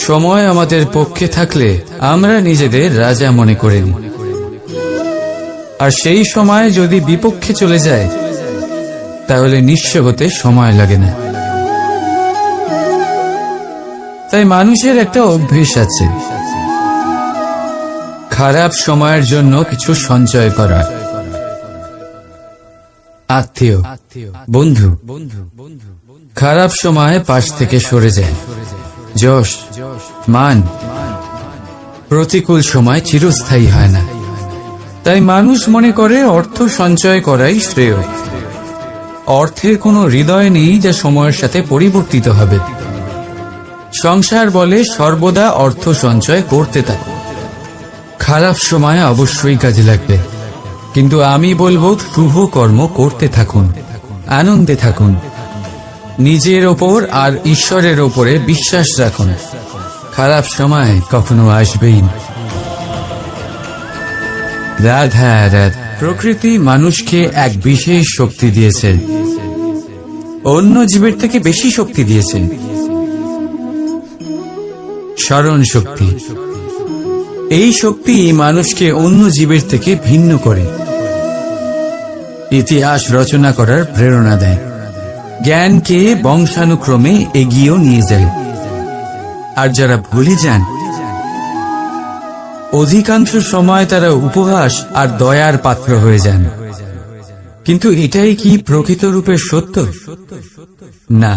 সময় আমাদের পক্ষে থাকলে আমরা নিজেদের রাজা মনে করে নিই, আর সেই সময় যদি বিপক্ষে চলে যায় তাহলে নিঃস্ব হতে সময় লাগে না। তাই মানুষের একটা অভ্যেস আছে, খারাপ সময়ের জন্য কিছু সঞ্চয় করা। আত্মীয়, বন্ধু খারাপ সময়ে পাশ থেকে সরে যায়। যশ, মান প্রতিকূল সময় চিরস্থায়ী হয় না। তাই মানুষ মনে করে অর্থ সঞ্চয় করাই শ্রেয়। অর্থের কোনো হৃদয় নেই যা সময়ের সাথে পরিবর্তিত হবে। সংসার বলে সর্বদা অর্থ সঞ্চয় করতে থাকো, খারাপ সময় অবশ্যই কাজে লাগবে। কিন্তু আমি বলবো শুভ কর্ম করতে থাকুন, আনন্দে থাকুন, নিজের ওপর আর ঈশ্বরের ওপরে বিশ্বাস রাখুন। খারাপ সময় কখনো আসবেই না। রাধা রাধা। প্রকৃতি মানুষকে এক বিশেষ শক্তি দিয়েছে, অন্য জীবের থেকে বেশি শক্তি দিয়েছে। স্মরণ শক্তি। এই শক্তি মানুষকে অন্য জীবের থেকে ভিন্ন করে, ইতিহাস রচনা করার প্রেরণা দেয়, জ্ঞানকে বংশানুক্রমে এগিয়েও নিয়ে যায়। আর যারা ভুলে যান, অধিকাংশ সময় তারা উপহাস আর দয়ার পাত্র হয়ে যান। কিন্তু এটাই কি প্রকৃত রূপে সত্য? না।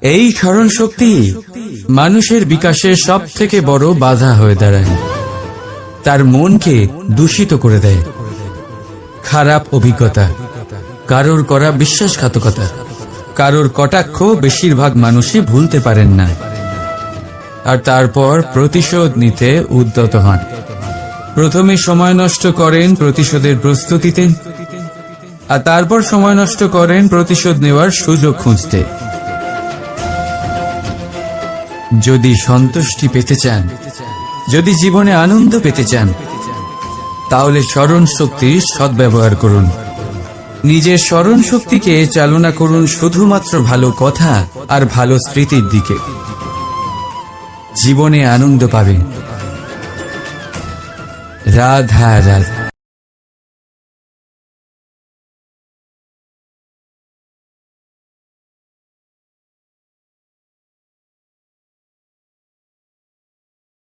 এই স্মরণ শক্তি মানুষের বিকাশের সব থেকে বড় বাধা হয়ে দাঁড়ায়। তার মনকে দূষিত করে দেয়। খারাপ অভিজ্ঞতা, কারোর করা বিশ্বাসঘাতকতা, কারোর কটাক্ষ বেশিরভাগ মানুষই ভুলতে পারেন না। আর তারপর প্রতিশোধ নিতে উদ্যত হন। প্রথমে সময় নষ্ট করেন প্রতিশোধের প্রস্তুতিতে, আর তারপর সময় নষ্ট করেন প্রতিশোধ নেওয়ার সুযোগ খুঁজতে। যদি সন্তুষ্টি পেতে চান, যদি জীবনে আনন্দ পেতে চান, তাহলে স্মরণ শক্তির সদ্ব্যবহার করুন। নিজের স্মরণ শক্তিকে চালনা করুন শুধুমাত্র ভালো কথা আর ভালো স্মৃতির দিকে। জীবনে আনন্দ পাবেন। রাধা রাধা।